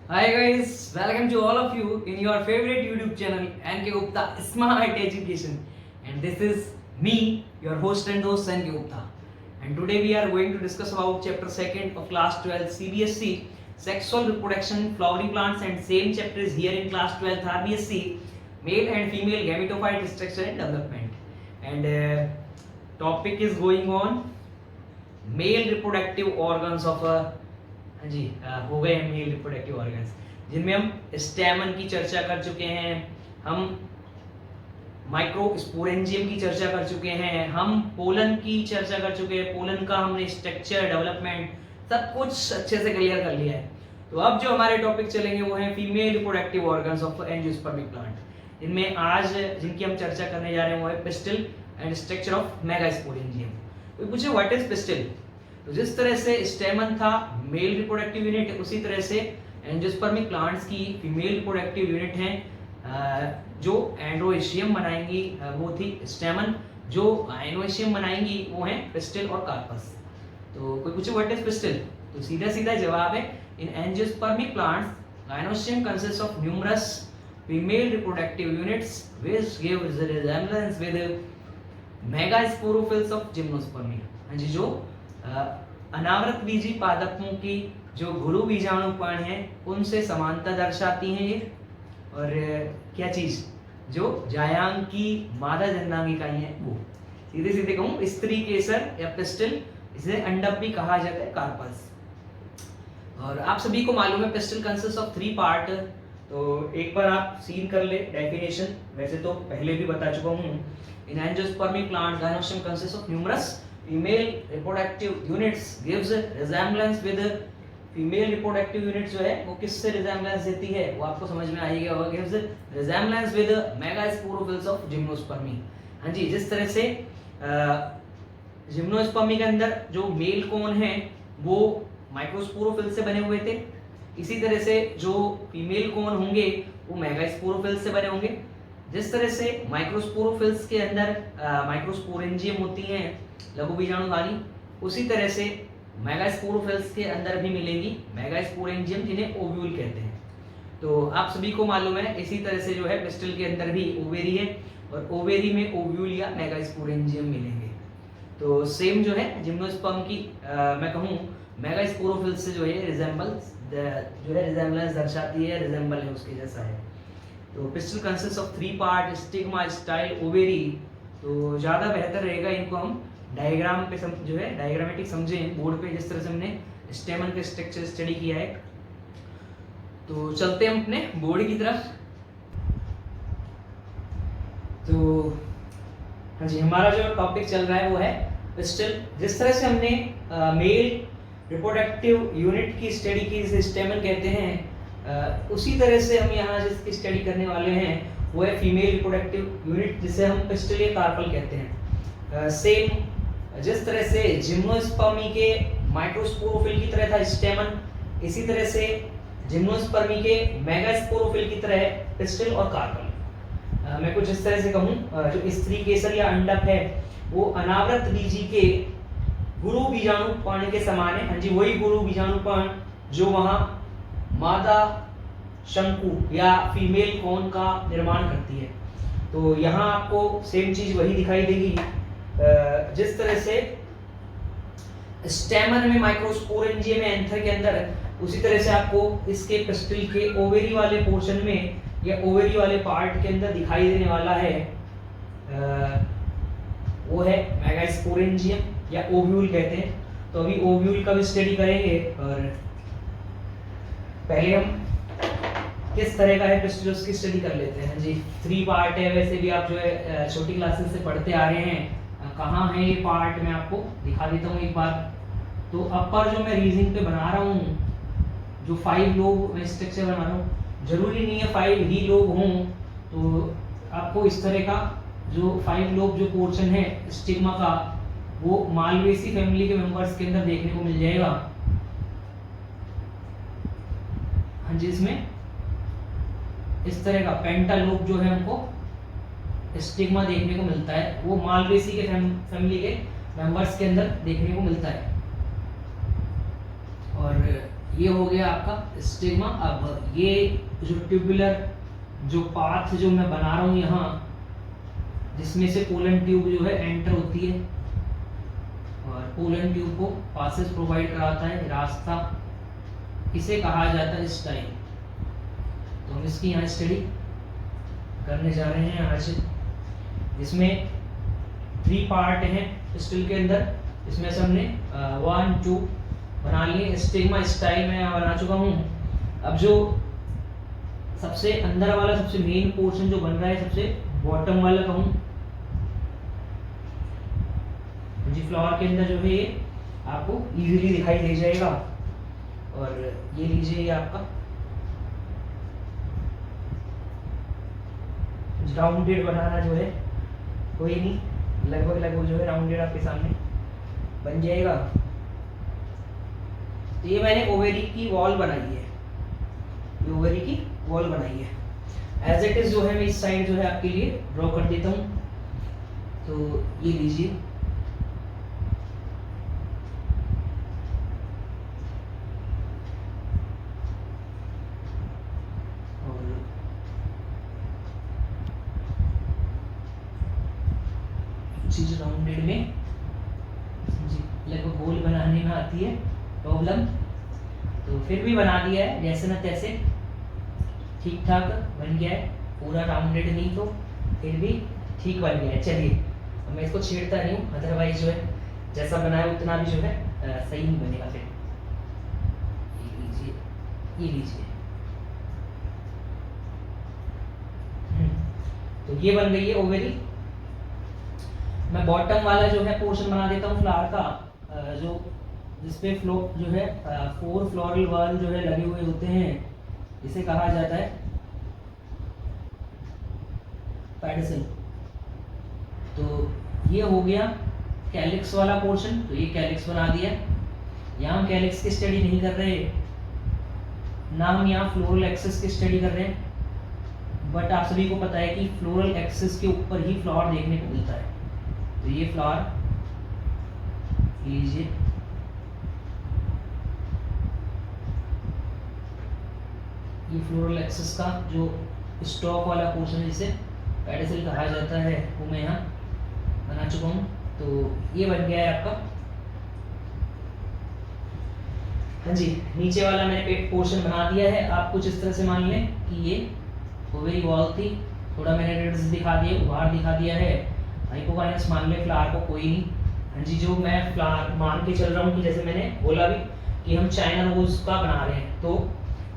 Hi guys, welcome to all of you in your favorite YouTube channel NK Gupta Smart Education. And this is me, your host and host NK Gupta. And today we are going to discuss about chapter 2nd of class 12 CBSE Sexual Reproduction, Flowering Plants, and same chapter is here in class 12 RBSE Male and Female Gametophyte Structure and Development. And topic is going on male reproductive organs of a हाँ जी हो गए हम male reproductive organs जिनमें हम stamen की चर्चा कर चुके हैं, हम माइक्रोस्पोरेंजियम की चर्चा कर चुके हैं, हम पोलन की चर्चा कर चुके हैं, पोलन का हमने स्ट्रक्चर डेवलपमेंट सब कुछ अच्छे से क्लियर कर लिया है। तो अब जो हमारे टॉपिक चलेंगे वो हैं female reproductive organs of angiospermic plant. इनमें आज जिनकी हम चर्चा करने जा रहे हैं वो है pistil and structure of megasporangium. तो पूछे व्हाट इज पिस्टिल? तो जिस तरह से स्टेमन था मेल रिप्रोडक्टिव यूनिट, उसी तरह से एंजियोस्पर्मिक प्लांट्स की फीमेल रिप्रोडक्टिव यूनिट हैं। जो एंड्रोएशियम बनाएंगी वो थी स्टेमन, जो एंड्रोएशियम बनाएंगी वो हैं पिस्टिल और कार्पस। तो कोई पूछे व्हाट इज पिस्टिल? तो सीधा सीधा जवाब है in angiospermic plants gynoecium consists of numerous female reproductive units which give resemblance with megasporophylls of gymnospermia। हाँ जी, जो अनावृत बीजी पादपों की जो गुरु बीजाणुपर्ण है उनसे समानता दर्शाती हैं ये। और क्या चीज जो जायांगी मादा जननांगिकाएं हैं वो। सीधे सीधे कहूँ स्त्री केसर या पिस्टिल, इसे अंडक भी कहा जाता है, कार्पस। और आप सभी को मालूम है पिस्टिल कंसिस्ट ऑफ 3 पार्ट। तो एक बार आप सीन कर ले डेफिनेशन, वैसे तो पहले भी बता चुका हूँ। In angiospermic plant gynoecium consists of numerous female reproductive units gives resemblance with female reproductive unit जो है वो किससे resemblance देती है वो आपको समझ में आएगा, वो gives resemblance with megasporophylls of gymnospermy। हाँ जी, जिस तरह से जिम्नोस्पर्मी के अंदर जो मेल कोन है वो माइक्रोस्पोरोफिल से बने हुए थे, इसी तरह से जो फीमेल कोन होंगे वो मेगास्पोरोफिल से बने होंगे। जिस तरह से माइक्रोस्पोरोफिल्स के अंदर माइक्रोस्पोरेंजियम होती हैं लघु बीजाणुधानी, उसी तरह से मेगास्पोरोफिल्स के अंदर भी मिलेगी मेगास्पोरेंजियम जिन्हें ओव्यूल कहते हैं। तो आप सभी को मालूम है इसी तरह से जो है पिस्टिल के अंदर भी ओवेरी है और ओवेरी में ओव्यूल या मेगास्पोरेंजियम मिलेंगे। तो सेम जो है जिम्नोस्पर्म की मैं कहूँ मेगास्पोरोफिल्स से जो है रिजेम्बलेंस दर्शाती है, रिजेंबल है उसके जैसा है। तो pistil consist of 3 part stigma style ovary. तो ज़्यादा बेहतर रहेगा इनको हम डायग्राम पे जो है डायग्रामेटिक समझें बोर्ड पे, जिस तरह से हमने स्टेमन के स्ट्रक्चर स्टडी किया है। तो चलते हैं अपने बोर्ड की तरफ। तो हाँ जी, हमारा जो टॉपिक चल रहा है वो है पिस्टिल। जिस तरह से हमने मेल रिप्रोडक्टिव यूनिट की स्टडी की जिसे स्टेमन कहते हैं, उसी तरह से हम यहाँ जिसकी स्टडी करने वाले हैं वो है फीमेल रिप्रोडक्टिव यूनिट जिसे हम पिस्टिल या कार्पल कहते हैं। सेम जिस तरह से जिम्नोस्पर्मी के माइक्रोस्पोरोफिल की तरह था स्टेमन, इसी तरह से जिम्नोस्पर्मी के मेगास्पोरोफिल की तरह पिस्टिल और कार्पल। मैं कुछ इस तरह से कहूँ, जो स्त्री केसर या अंडक है वो अनावृत बीजी के गुरु बीजाणुपर्ण के समान है। हाँ जी, वही गुरु बीजाणुपर्ण जो वहाँ मादा शंकु या फीमेल कोन का निर्माण करती है। तो यहाँ आपको सेम चीज वही दिखाई देगी जिस तरह से स्टेमन में माइक्रोस्पोरेंजियम है एंथर के अंदर, उसी तरह से आपको इसके पिस्टिल के ओवेरी वाले पोर्शन में या ओवेरी वाले पार्ट के अंदर दिखाई देने वाला है वो है मेगास्पोरेंजियम या ओव्यूल कहते हैं। तो अभी ओव्यूल का भी स्टडी करेंगे और पहले हम किस तरह का है पिस्टिल उसकी स्टडी कर लेते हैं। जी 3 पार्ट है, वैसे भी आप जो है छोटी क्लासेस से पढ़ते आ रहे हैं। कहाँ है ये पार्ट मैं आपको दिखा देता हूँ एक बार। तो अपर जो मैं रीजनिंग पे बना रहा हूँ, जो 5 लोग मैं स्ट्रक्चर बना रहा हूँ, जरूरी नहीं है 5 ही लोग हों। तो आपको इस तरह का जो 5 लोग जो पोर्शन है स्टिग्मा का वो मालवेसी फैमिली के मेंबर्स के अंदर देखने को मिल जाएगा। हाँ जी, इसमें इस तरह का पेंटालोब जो है हमको स्टिग्मा देखने को मिलता है, वो मालवेसी के फैमिली के मेंबर्स के अंदर देखने को मिलता है। और ये हो गया आपका स्टिग्मा। अब ये जो ट्यूबुलर जो पाथ जो मैं बना रहा हूँ यहाँ, जिसमें से पोलन ट्यूब जो है एंटर होती है और पोलन ट्यूब को पासेस प्रोवाइड कराता है रास्ता, इसे कहा जाता है स्टाइल। तो हम इसकी यहाँ स्टडी करने जा रहे हैं आज, जिसमें 3 पार्ट हैं स्टिल के अंदर। इसमें से हमने 1 2 बना लिए। स्टिग्मा स्टाइल मैं यहाँ बना चुका हूँ। अब जो सबसे अंदर वाला सबसे मेन पोर्शन जो बन रहा है, सबसे बॉटम वाला कहूँ जी, फ्लावर के अंदर जो है ये आपको इजीली दिखाई दे जाएगा। और ये लीजिए, ये आपका राउंडेड बनाना जो है कोई नहीं, लगभग जो है राउंडेड आपके सामने बन जाएगा। तो ये मैंने ओवेरी की वॉल बनाई है, ये ओवेरी की वॉल बनाई है। एज इट इज जो है मैं इस साइड जो है आपके लिए ड्रॉ कर देता हूँ। तो ये लीजिए, और चीज राउंडेड में लगभग गोल बनाने में आती है प्रॉब्लम, तो फिर भी बना दिया है जैसे ना तैसे, ठीक ठाक बन गया है। पूरा राउंडेड नहीं तो फिर भी ठीक बन गया है। चलिए, अब मैं इसको छेड़ता नहीं हूँ, अदरवाइज जो है जैसा बनाया उतना भी जो है सही नहीं बनेगा। फिर ये लीजिए, ये लीजिए। तो ये बन गई है ओवेरी। मैं बॉटम वाला जो है पोर्शन बना देता हूँ फ्लावर का, जो जिसपे फ्लो जो है 4 फ्लोरल वॉल जो है लगे हुए होते हैं, इसे कहा जाता है पेडिसल। तो ये हो गया कैलिक्स वाला पोर्शन, तो ये कैलिक्स बना दिया। यहाँ हम कैलिक्स की स्टडी नहीं कर रहे, ना हम यहाँ फ्लोरल एक्सिस की स्टडी कर रहे हैं, बट आप सभी को पता है कि फ्लोरल एक्सिस के ऊपर ही फ्लावर देखने को मिलता है। तो ये फ्लावर लीजिए, ये फ्लोरल एक्सिस का जो स्टॉक वाला पोर्शन है जिसे पेडिसल कहा जाता है, वो मैं यहाँ बना चुका हूँ। तो ये बन गया है आपका। हाँ जी, नीचे वाला मैंने पेट पोर्शन बना दिया है। आप कुछ इस तरह से मान लें कि ये ओवेरी वॉल थी, थोड़ा मैंने रिड्स दिखा दिए, उभार दिखा दिया है। हाइपोकाइनस मान लें फ्लावर को, कोई नहीं। हाँ जी, जो मैं फ्लावर मान के चल रहा हूँ कि जैसे मैंने बोला भी कि हम चाइना रोज का बना रहे हैं, तो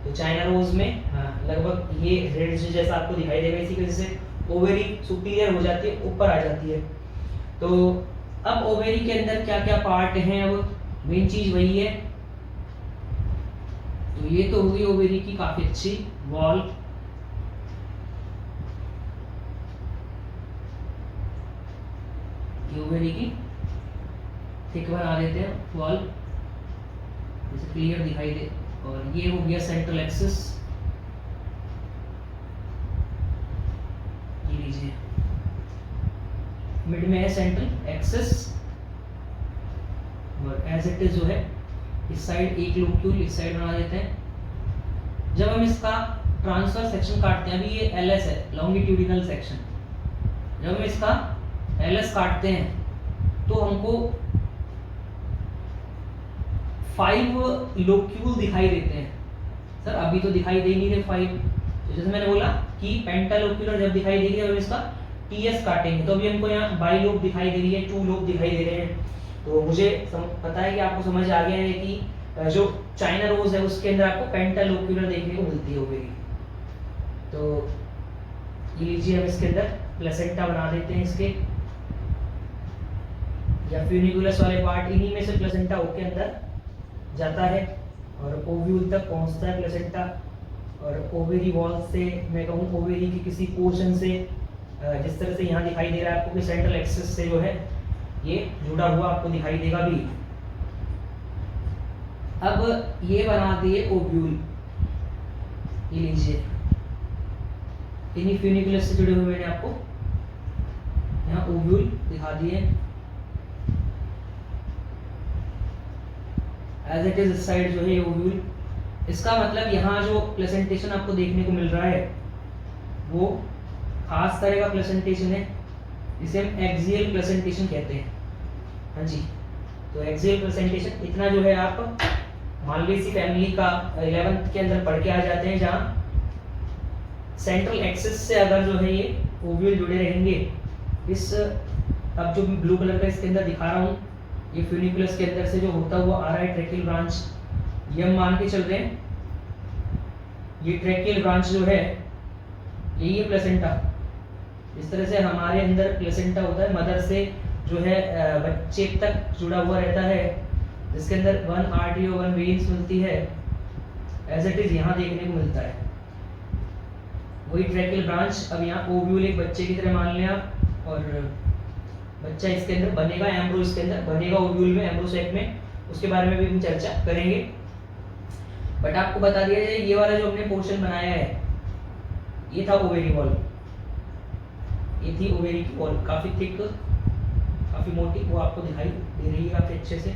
चाइना रोज में लगभग ये रिड्स जैसा आपको दिखाई देगा। इसी वजह से ओवेरी सुपीरियर हो जाती है, ऊपर आ जाती है। तो अब ओवेरी के अंदर क्या क्या पार्ट हैं, अब मेन चीज वही है। तो ये तो होगी ओवेरी की काफी अच्छी वॉल। ये ओवेरी की थिक बना देते हैं वॉल, जैसे क्लियर दिखाई दे। और ये हो गया सेंट्रल एक्सिस, ये लीजिए मिड में है सेंट्रल एक्सिस। और एज इट इज जो है इस साइड एक लोक्यूल इस साइड बना देते हैं। जब हम इसका ट्रांसफर सेक्शन काटते हैं, अभी ये एलएस है, लॉन्गिट्यूडिनल सेक्शन, जब हम इसका एलएस काटते हैं तो हमको 5 लोक्यूल दिखाई देते हैं। सर अभी तो दिखाई दे नहीं रहे 5, तो जैसे मैंने बोला कि पेंटालोक्यूलर जब दिखाई देगी जब इसका टीएस काटेंगे, तो अभी हमको यहाँ बाई लोब दिखाई दे रही है, 2 लोब दिखाई दे रहे हैं। तो मुझे पता है कि आपको समझ आ गया है कि जो चाइना रोज है उसके अंदर आपको पेंटालोक्यूलर देखने को मिलती है ओवेरी। तो ये लीजिए, हम इसके अंदर प्लेसेंटा बना देते हैं इसके, या फ्यूनिकुलस वाले पार्ट, इन्हीं में से प्लेसेंटा होके अंदर जाता है और ओव्यूल तक पहुंचता है प्लेसेंटा। और ओवेरी वॉल से मैं कहूँ ओवेरी की किसी पोर्शन से, जिस तरह से यहाँ दिखाई दे रहा है आपको कि सेंट्रल एक्सिस से जो है ये जुड़ा हुआ आपको दिखाई देगा भी। अब ये बना दिए ओव्यूल, ये लीजिए, इन्हीं फ्यूनिकुलस से जुड़े हुए मैंने आपको यहाँ ओव्यूल दिखा दिए। एज इट इज इस साइड जो है ओव्यूल इसका मतलब यहाँ जो प्रेजेंटेशन आपको देखने को मिल रहा है वो खास तरह का प्रेजेंटेशन है, जिसे हम एक्सियल प्रेजेंटेशन कहते हैं। हाँ जी, तो एक्सियल प्रेजेंटेशन इतना जो है आप मालवेसी फैमिली का 11th के अंदर पढ़ के आ जाते हैं, जहाँ सेंट्रल एक्सिस से अगर जो है ये ओव्यूल जुड़े रहेंगे, इस अब जो ब्लू कलर का इसके अंदर दिखा रहा हूँ, ये फ्यूनिकुलस के अंदर से जो होता हुआ आ रहा है ट्रैकियल ब्रांच, ये हम मान के चल रहे हैं ये ट्रैकियल ब्रांच जो है यही है प्लेसेंटा। इस तरह से हमारे अंदर प्लेसेंटा होता है, मदर से जो है बच्चे तक जुड़ा हुआ रहता है, जिसके अंदर 1 आर्टरी और 1 वेन्स मिलती है, एज इट इज यहाँ देखने को मिलता है वही ट्रैकियल ब्रांच। अब यहाँ ओव्यूल एक बच्चे की तरह मान लिया, और बच्चा इसके अंदर बनेगा, एम्ब्रो इसके अंदर बनेगा ओव्यूल में, एम्ब्रोसैक में, उसके बारे में भी हम चर्चा करेंगे। बट आपको बता दिया जाए, ये वाला जो हमने पोर्शन बनाया है ये था ओवेरी वॉल, ये थी ओवेरी की वॉल, काफी थिक, काफी मोटी, वो आपको दिखाई दे रही है काफी अच्छे से।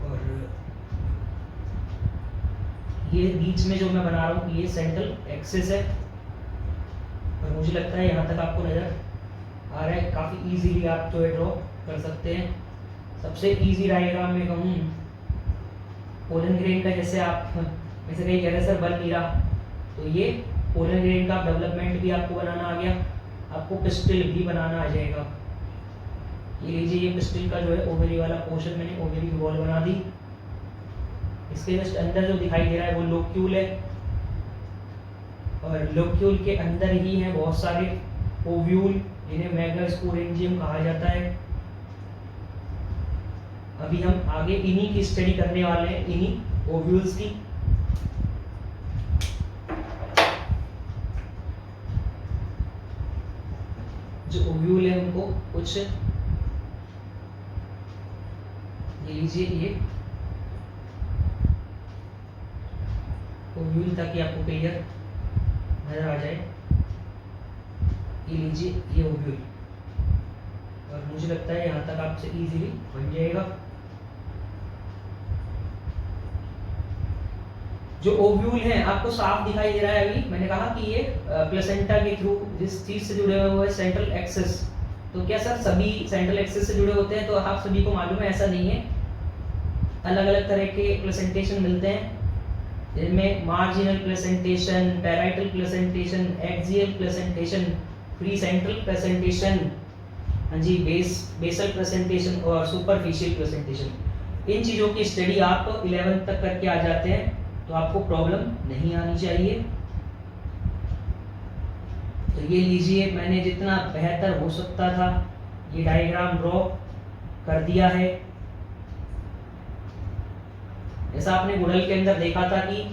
और ये बीच में जो मैं बना रहा हूँ ये सेंट्रल एक्सिस है, और मुझे लगता है यहाँ तक आपको नजर आ रहा है। काफी इजीली आप जो है ड्रॉ कर सकते हैं। सबसे इजी डायग्राम में कहूँ पोलन ग्रेन का, जैसे आप जैसे कहीं कह रहे सर बन नहीं रहा, तो ये पोलन ग्रेन का डेवलपमेंट भी आपको बनाना आ गया, आपको पिस्टिल भी बनाना आ जाएगा। ये लीजिए, ये पिस्टिल का जो है ओवेरी वाला पोर्शन मैंने ओवेरी की वॉल बना दी। इसके जस्ट अंदर जो दिखाई दे रहा है वो लोक्यूल है, और लोक्यूल के अंदर ही हैं बहुत सारे ओव्यूल, जिन्हें मेगास्पोरेंजियम कहा जाता है। अभी हम आगे इन्हीं की स्टडी करने वाले हैं, इन्हीं ओव्यूल्स की। जो ओव्यूल है उनको कुछ ये लीजिए, ये ओव्यूल, ताकि आपको क्लियर नजर आ जाए। ये लीजिए, ये ओव्यूल, और मुझे लगता है यहाँ तक आपसे इजीली बन जाएगा। जो ओव्यूल है आपको साफ दिखाई दे रहा है। अभी मैंने कहा कि ये प्लेसेंटा के थ्रू जिस चीज से जुड़े हुए हैं सेंट्रल एक्सिस, तो क्या सर सभी सेंट्रल एक्सिस से जुड़े होते हैं? तो आप सभी को मालूम है ऐसा नहीं है, अलग अलग तरह के प्लेसेंटेशन मिलते हैं, जिनमें marginal placentation, parietal placentation, axial placentation, pre central placentation, हाँ जी, बेसल प्रेजेंटेशन और सुपरफिशियल प्रेजेंटेशन। इन चीज़ों की स्टडी आप 11th तक करके आ जाते हैं, तो आपको प्रॉब्लम नहीं आनी चाहिए। तो ये लीजिए, मैंने जितना बेहतर हो सकता था ये डायग्राम ड्रॉ कर दिया है। जैसा आपने गुड़ल के अंदर देखा था कि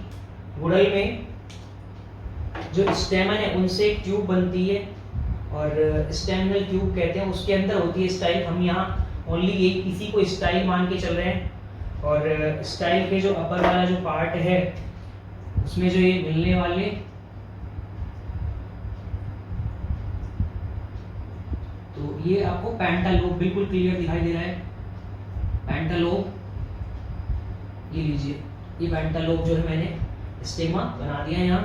गुड़ल में जो स्टेमन है उनसे एक ट्यूब बनती है, और स्टेमिनल ट्यूब कहते हैं, उसके अंदर होती है स्टाइल। हम यहाँ ओनली ये इसी को स्टाइल मान के चल रहे हैं, और स्टाइल के जो अपर वाला जो पार्ट है उसमें जो ये मिलने वाले तो ये आपको पेंटालोब बिल्कुल क्लियर दिखाई दे रहा है। पेंटालोब, ये लीजिए, ये पेंटालोब जो है मैंने स्टेमा बना दिया है, यहाँ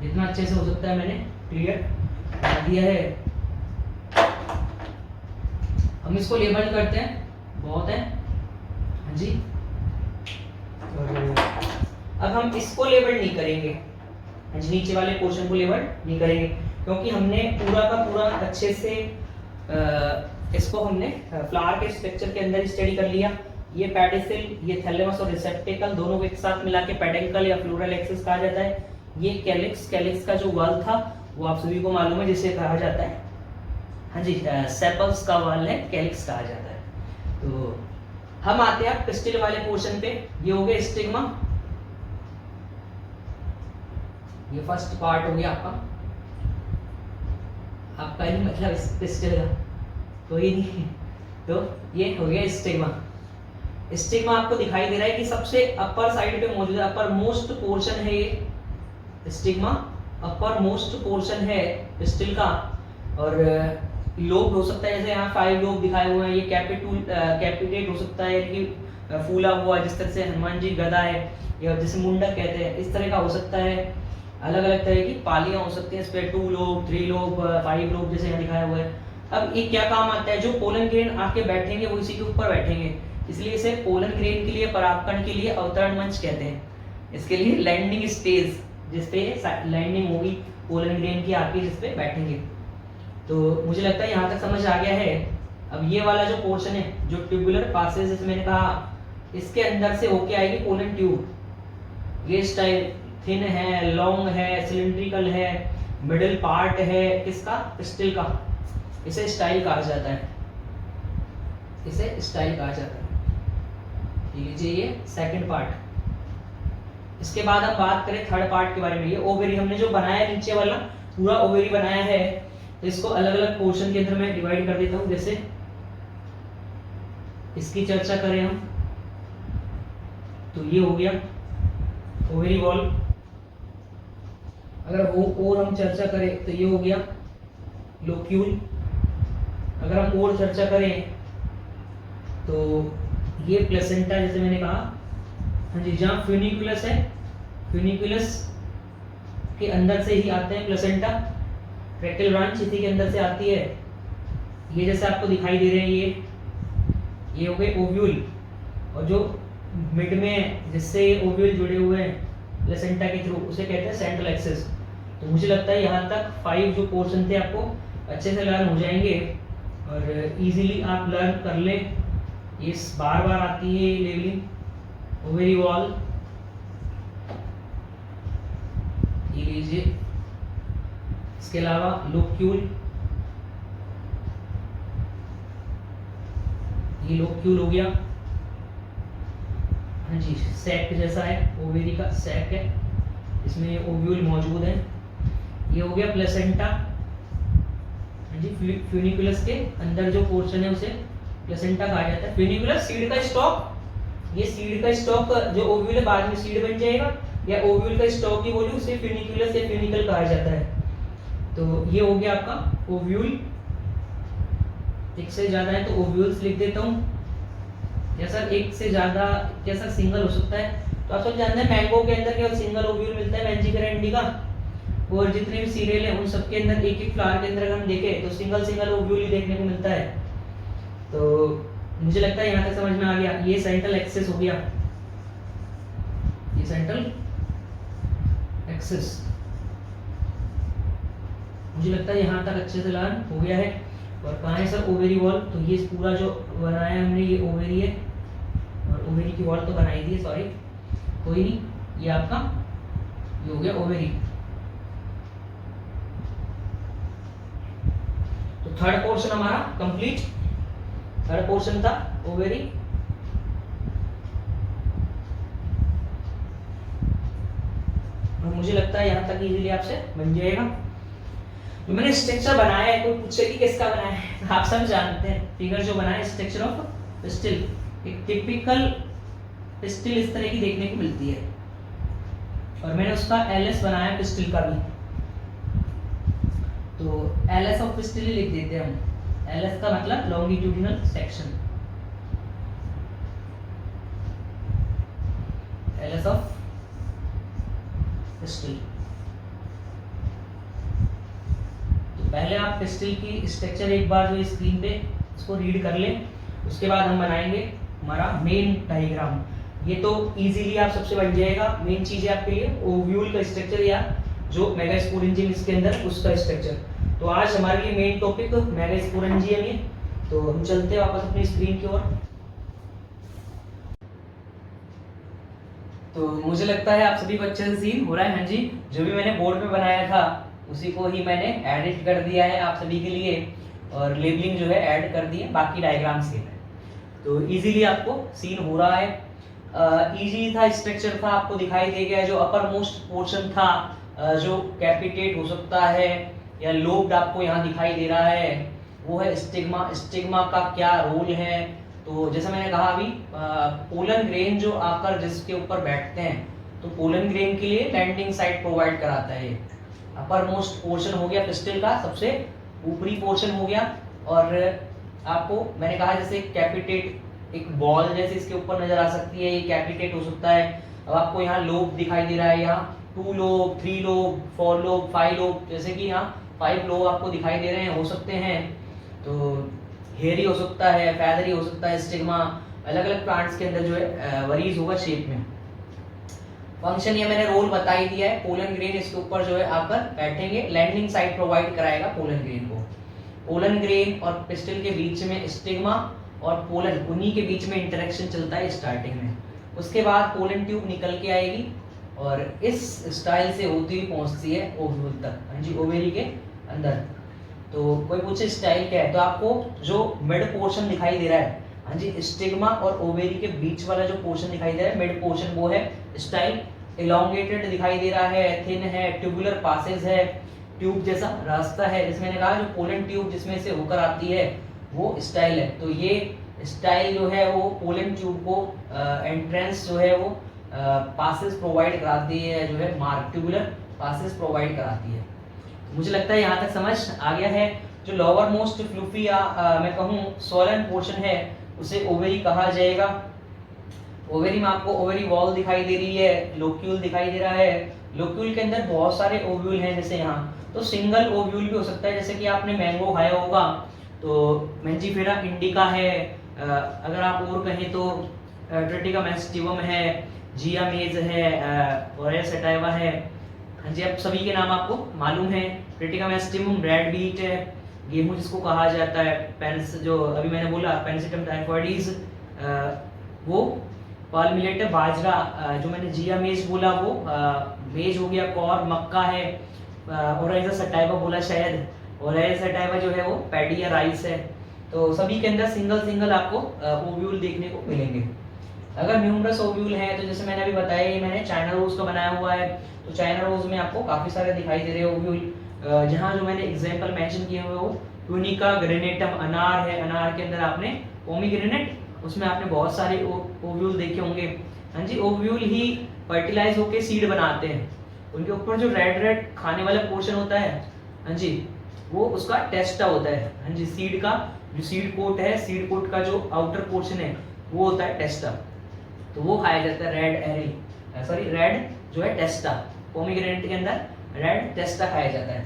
जितना अच्छे से हो सकता है मैंने क्लियर बना दिया है। हम इसको लेबल करते हैं, बहुत है, हाँ जी। और अब हम इसको लेबल नहीं करेंगे, हाँ जी, नीचे वाले पोर्शन को लेबल नहीं करेंगे, क्योंकि हमने पूरा का पूरा अच्छे से इसको हमने फ्लावर के स्ट्रक्चर के अंदर स्टडी कर लिया। ये पेडिसिल, ये थैलेमस और रिसेप्टेकल दोनों को एक साथ मिला के पेडेंकल या फ्लोरल एक्सिस कहा जाता है। ये कैलिक्स, कैलिक्स का जो वाल था वो आप सभी को मालूम है, जिसे कहा जाता है, हाँ जी, सेपल्स का वाल है, कैलिक्स कहा जाता है। तो हम आते हैं पिस्टिल वाले पोर्शन पे। ये हो गया स्टिग्मा, ये फर्स्ट पार्ट हो गया आपका ही मतलब पिस्टिल का, कोई नहीं। तो ये हो गया स्टिग्मा। स्टिग्मा आपको दिखाई दे रहा है कि सबसे अपर साइड पे मौजूद है, अपर मोस्ट पोर्शन है ये स्टिग्मा, अपर मोस्ट पोर्शन है पिस्टिल का। और लोब हो सकता है, जैसे यहाँ 5 लोब दिखाए हुए हैं, ये कैपिटेट हो सकता है, यानी कि फूला हुआ, जिस तरह से हनुमान जी गदा है या जैसे मुंडक कहते हैं, इस तरह का हो सकता है। अलग अलग तरह की पालियां हो सकती हैं इस पर, 2 लोब, 3 लोब, 5 लोब जैसे यहाँ दिखाया हुआ है। अब ये क्या काम आता है, जो पोलन ग्रेन आके बैठेंगे वो इसी के ऊपर बैठेंगे, इसलिए इसे पोलन ग्रेन के लिए, परागकण के लिए अवतरण मंच कहते हैं। इसके लिए लैंडिंग स्टेज, जिसपे लैंडिंग होगी पोलन ग्रेन की आके, जिस पे बैठेंगे। तो मुझे लगता है यहाँ तक समझ आ गया है। अब ये वाला जो पोर्शन है, जो ट्यूबुलर पासेज, जैसे मैंने कहा, इसके अंदर से होके आएगी पोलन ट्यूब। ये स्टाइल थिन है, लॉन्ग है, सिलिंड्रिकल है, मिडिल पार्ट है किसका, स्टिल का, इसे स्टाइल कहा जाता है, इसे स्टाइल कहा जाता है। लीजिए ये सेकंड पार्ट। इसके बाद हम बात करें थर्ड पार्ट के बारे में। ये ओवेरी हमने जो बनाया है, नीचे वाला पूरा ओवेरी बनाया है, तो इसको अलग अलग पोर्शन के अंदर मैं डिवाइड कर देता हूं। जैसे इसकी चर्चा करें हम, तो ये हो गया ओवेरी वॉल। अगर वो और हम चर्चा करें तो ये हो गया लोक्यूल। अगर हम और चर्चा करें तो ये प्लेसेंटा, जैसे मैंने कहा, हाँ जी, जहाँ फ्यूनिकुलस है, फ्यूनिकुलस के अंदर से ही आते हैं प्लेसेंटा, ट्रैकेल ब्रांच इसी के अंदर से आती है। ये जैसे आपको दिखाई दे रहे हैं, ये हो गए ओव्यूल, और जो मिड में जिससे ओव्यूल जुड़े हुए हैं प्लेसेंटा के थ्रू, उसे कहते हैं सेंट्रल एक्सिस। तो मुझे लगता है यहाँ तक 5 जो पोर्शन थे आपको अच्छे से लर्न हो जाएंगे और इजीली आप लर्न कर ले। ये बार बार आती है लेवलिंग, ओवेरी वॉल, ये लीजिए। इसके अलावा लोक्यूल, ये लोक्यूल हो गया, हाँ जी, सैक जैसा है, ओवेरी का सैक है, इसमें ओव्यूल मौजूद है। ये हो गया प्लेसेंटा, हाँ जी, फ्यूनिकुलस के अंदर जो पोर्शन है उसे प्लेसेंटा कहा जाता है। फ्यूनिकुलस सीड का स्टॉक, ये सीड का स्टॉक जो ओव्यूल है बाद में सीड बन जाएगा, या ओव्यूल का स्टॉक ही बोलूं, उसे फ्यूनिकुलस या फ्यूनिकल कहा जाता है। तो ये हो गया आपका ओव्यूल। एक से ज्यादा है तो ओव्यूल्स लिख देता हूँ। या सर एक से ज्यादा, क्या सर सिंगल हो सकता है? तो आप सब जानते हैं मैंगो के अंदर केवल सिंगल ओव्यूल मिलता है, मैंजिकरा इंडिका, और जितने भी सीरियल है उन सबके अंदर एक एक फ्लावर के अंदर अगर हम देखें तो सिंगल सिंगल ओव्यूल ही देखने को मिलता है। तो मुझे लगता है यहाँ तक समझ में आ गया। ये सेंट्रल एक्सिस हो गया, ये सेंट्रल एक्सिस, मुझे लगता है यहाँ तक अच्छे से लर्न हो गया है। और कहाँ है सर ओवेरी वॉल? तो ये पूरा जो बनाया हमने ये ओवेरी है, और ओवेरी की वॉल तो बनाई दी है, सॉरी कोई नहीं, ये आपका ये हो गया ओवेरी। तो थर्ड पोर्शन हमारा कंप्लीट, थर्ड पोर्शन था ओवेरी। और मुझे लगता है यहाँ तक इजीली आपसे बन जाएगा। तो मैंने स्ट्रक्चर बनाया है, कोई पूछे कि किसका बनाया है, आप सब जानते हैं फिगर जो बनाया है स्ट्रक्चर ऑफ पिस्टिल, एक टिपिकल पिस्टिल इस तरह की देखने को मिलती है, और मैंने उसका एलएस बनाया पिस्टिल का भी। तो एलएस ऑफ पिस्टिल ही लिख देते हैं हम, एलएस का मतलब longitudinal section, LS of pistil. पहले आप पिस्टिल की स्ट्रक्चर एक बार जो स्क्रीन पे इसको रीड कर लें, उसके बाद हम बनाएंगे हमारा मेन डायग्राम। ये तो इजीली आप सबसे बन जाएगा। मेन चीज है आपके लिए ओव्यूल का स्ट्रक्चर, या जो मेगास्पोरेंजियम इसके अंदर उसका स्ट्रक्चर। तो आज हमारे लिए मेन टॉपिक मेगास्पोरेंजियम है। तो हम चलते हैं वापस अपनी स्क्रीन की ओर। तो मुझे लगता है आप सभी को अच्छे से सीन हो रहा है। हाँ जी, जो भी मैंने बोर्ड पे बनाया था उसी को ही मैंने एडिट कर दिया है आप सभी के लिए, और लेबलिंग जो है ऐड कर दी है बाकी डायग्राम्स के लिए। तो इजीली आपको सीन हो रहा है। इजी था, स्ट्रक्चर था, आपको दिखाई दे गया। जो अपर मोस्ट पोर्शन था, जो कैपिटेट हो सकता है या लोब्ड आपको यहाँ दिखाई दे रहा है, वो है स्टिग्मा। स्टिग्मा का क्या रोल है? तो जैसा मैंने कहा अभी, पोलन ग्रेन जो आकर जिसके ऊपर बैठते हैं, तो पोलन ग्रेन के लिए लैंडिंग साइट प्रोवाइड कराता है। अपर मोस्ट पोर्शन हो गया पिस्टिल का, सबसे ऊपरी पोर्शन हो गया, और आपको मैंने कहा जैसे कैपिटेट एक बॉल जैसे इसके ऊपर नजर आ सकती है, ये कैपिटेट हो सकता है। अब आपको यहाँ लोब दिखाई दे रहा है, यहाँ 2 लोब, 3 लोब, 4 लोब, 5 लोब, जैसे कि यहाँ 5 लोब आपको दिखाई दे रहे हैं, हो सकते हैं। तो हेयरी हो सकता है, फैदरी हो सकता है, स्टिग्मा अलग अलग प्लांट्स के अंदर जो है वरीज होगा शेप में। फंक्शन ये मैंने रोल बता ही दिया है, पोलन ग्रेन इसके ऊपर जो है आकर बैठेंगे, लैंडिंग साइट प्रोवाइड कराएगा पोलन ग्रेन को। पोलन ग्रेन और पिस्टिल के बीच में स्टिग्मा और पोलन, उन्हीं के बीच में इंटरेक्शन चलता है स्टार्टिंग में। उसके बाद पोलन ट्यूब निकल के आएगी और इस स्टाइल से होती हुई पहुंचती है ओव्यूल तक, हाँ जी, ओवेरी के अंदर। तो कोई पूछे स्टाइल क्या है, तो आपको जो मिड पोर्शन दिखाई दे रहा है, हाँ जी, स्टिग्मा और ओवेरी के बीच वाला जो पोर्शन दिखाई दे रहा है मिड पोर्शन, वो है स्टाइल। इलोंगेटेड दिखाई दे रहा है, थिन है, ट्यूबुलर पासेज है, ट्यूब जैसा रास्ता है, जिसमें मैंने कहा जो पोलन ट्यूब जिसमें से होकर आती है वो स्टाइल है। तो ये स्टाइल जो है वो पोलन ट्यूब को एंट्रेंस जो है वो पासेस प्रोवाइड कराती है, जो है मार्क ट्यूबुलर पासेस प्रोवाइड कराती है। मुझे लगता है यहाँ तक समझ आ गया है। जो लोअर मोस्ट फ्लूफी या मैं कहूँ सोलन पोर्शन है उसे ओवेरी कहा जाएगा। ओवेरी में आपको ओवेरी वॉल दिखाई दे रही है, लोक्यूल दिखाई दे रहा है, लोक्यूल के अंदर बहुत सारे ओव्यूल हैं, जैसे यहाँ तो सिंगल ओव्यूल भी हो सकता है, जैसे कि आपने मैंगो खाया होगा तो मैंजीफेरा इंडिका है, अगर आप और कहें तो ट्रिटिका मेस्टिवम है, जिया मेज है, ओरेल सटाइवा है, हाँ जी, अब सभी के नाम आपको मालूम है। ट्रिटिका मेस्टिवम रेड बीट है, गेहूं जिसको कहा जाता है, पेंस जो अभी मैंने बोला पेंसिटम टाइफॉइडीज, वो पाल्मिलेट बाजरा, जो मैंने जिया मेज बोला वो मेज हो गया, कॉर मक्का है, ओरेल सटाइवा बोला शायद, ओरेल सटाइवा जो है वो पैडी या राइस है। तो सभी के अंदर सिंगल सिंगल आपको ओव्यूल देखने को मिलेंगे। अगर न्यूमरस ओव्यूल है तो जैसे मैंने अभी बताया, ये मैंने चाइना रोज का बनाया हुआ है, तो चाइना रोज में आपको काफी सारे दिखाई दे रहे हैं ओव्यूल। जहाँ जो मैंने एग्जांपल मेंशन किए हुए वो ट्यूनिका ग्रेनेटम अनार है, अनार के अंदर आपने पोमीग्रेनेट, उसमें आपने बहुत सारे ओव्यूल देखे होंगे, हाँ जी। ओव्यूल ही फर्टिलाइज होके सीड बनाते हैं, उनके ऊपर जो रेड रेड खाने वाला पोर्शन होता है, हाँ जी, वो उसका टेस्टा होता है, हाँ जी। सीड का जो सीड कोट है, सीड कोट का जो आउटर पोर्शन है वो होता है टेस्टा, तो वो खाया जाता है रेड एरी, सॉरी रेड जो है टेस्टा, पोमीग्रेनेट के अंदर रेड टेस्टा खाया जाता है।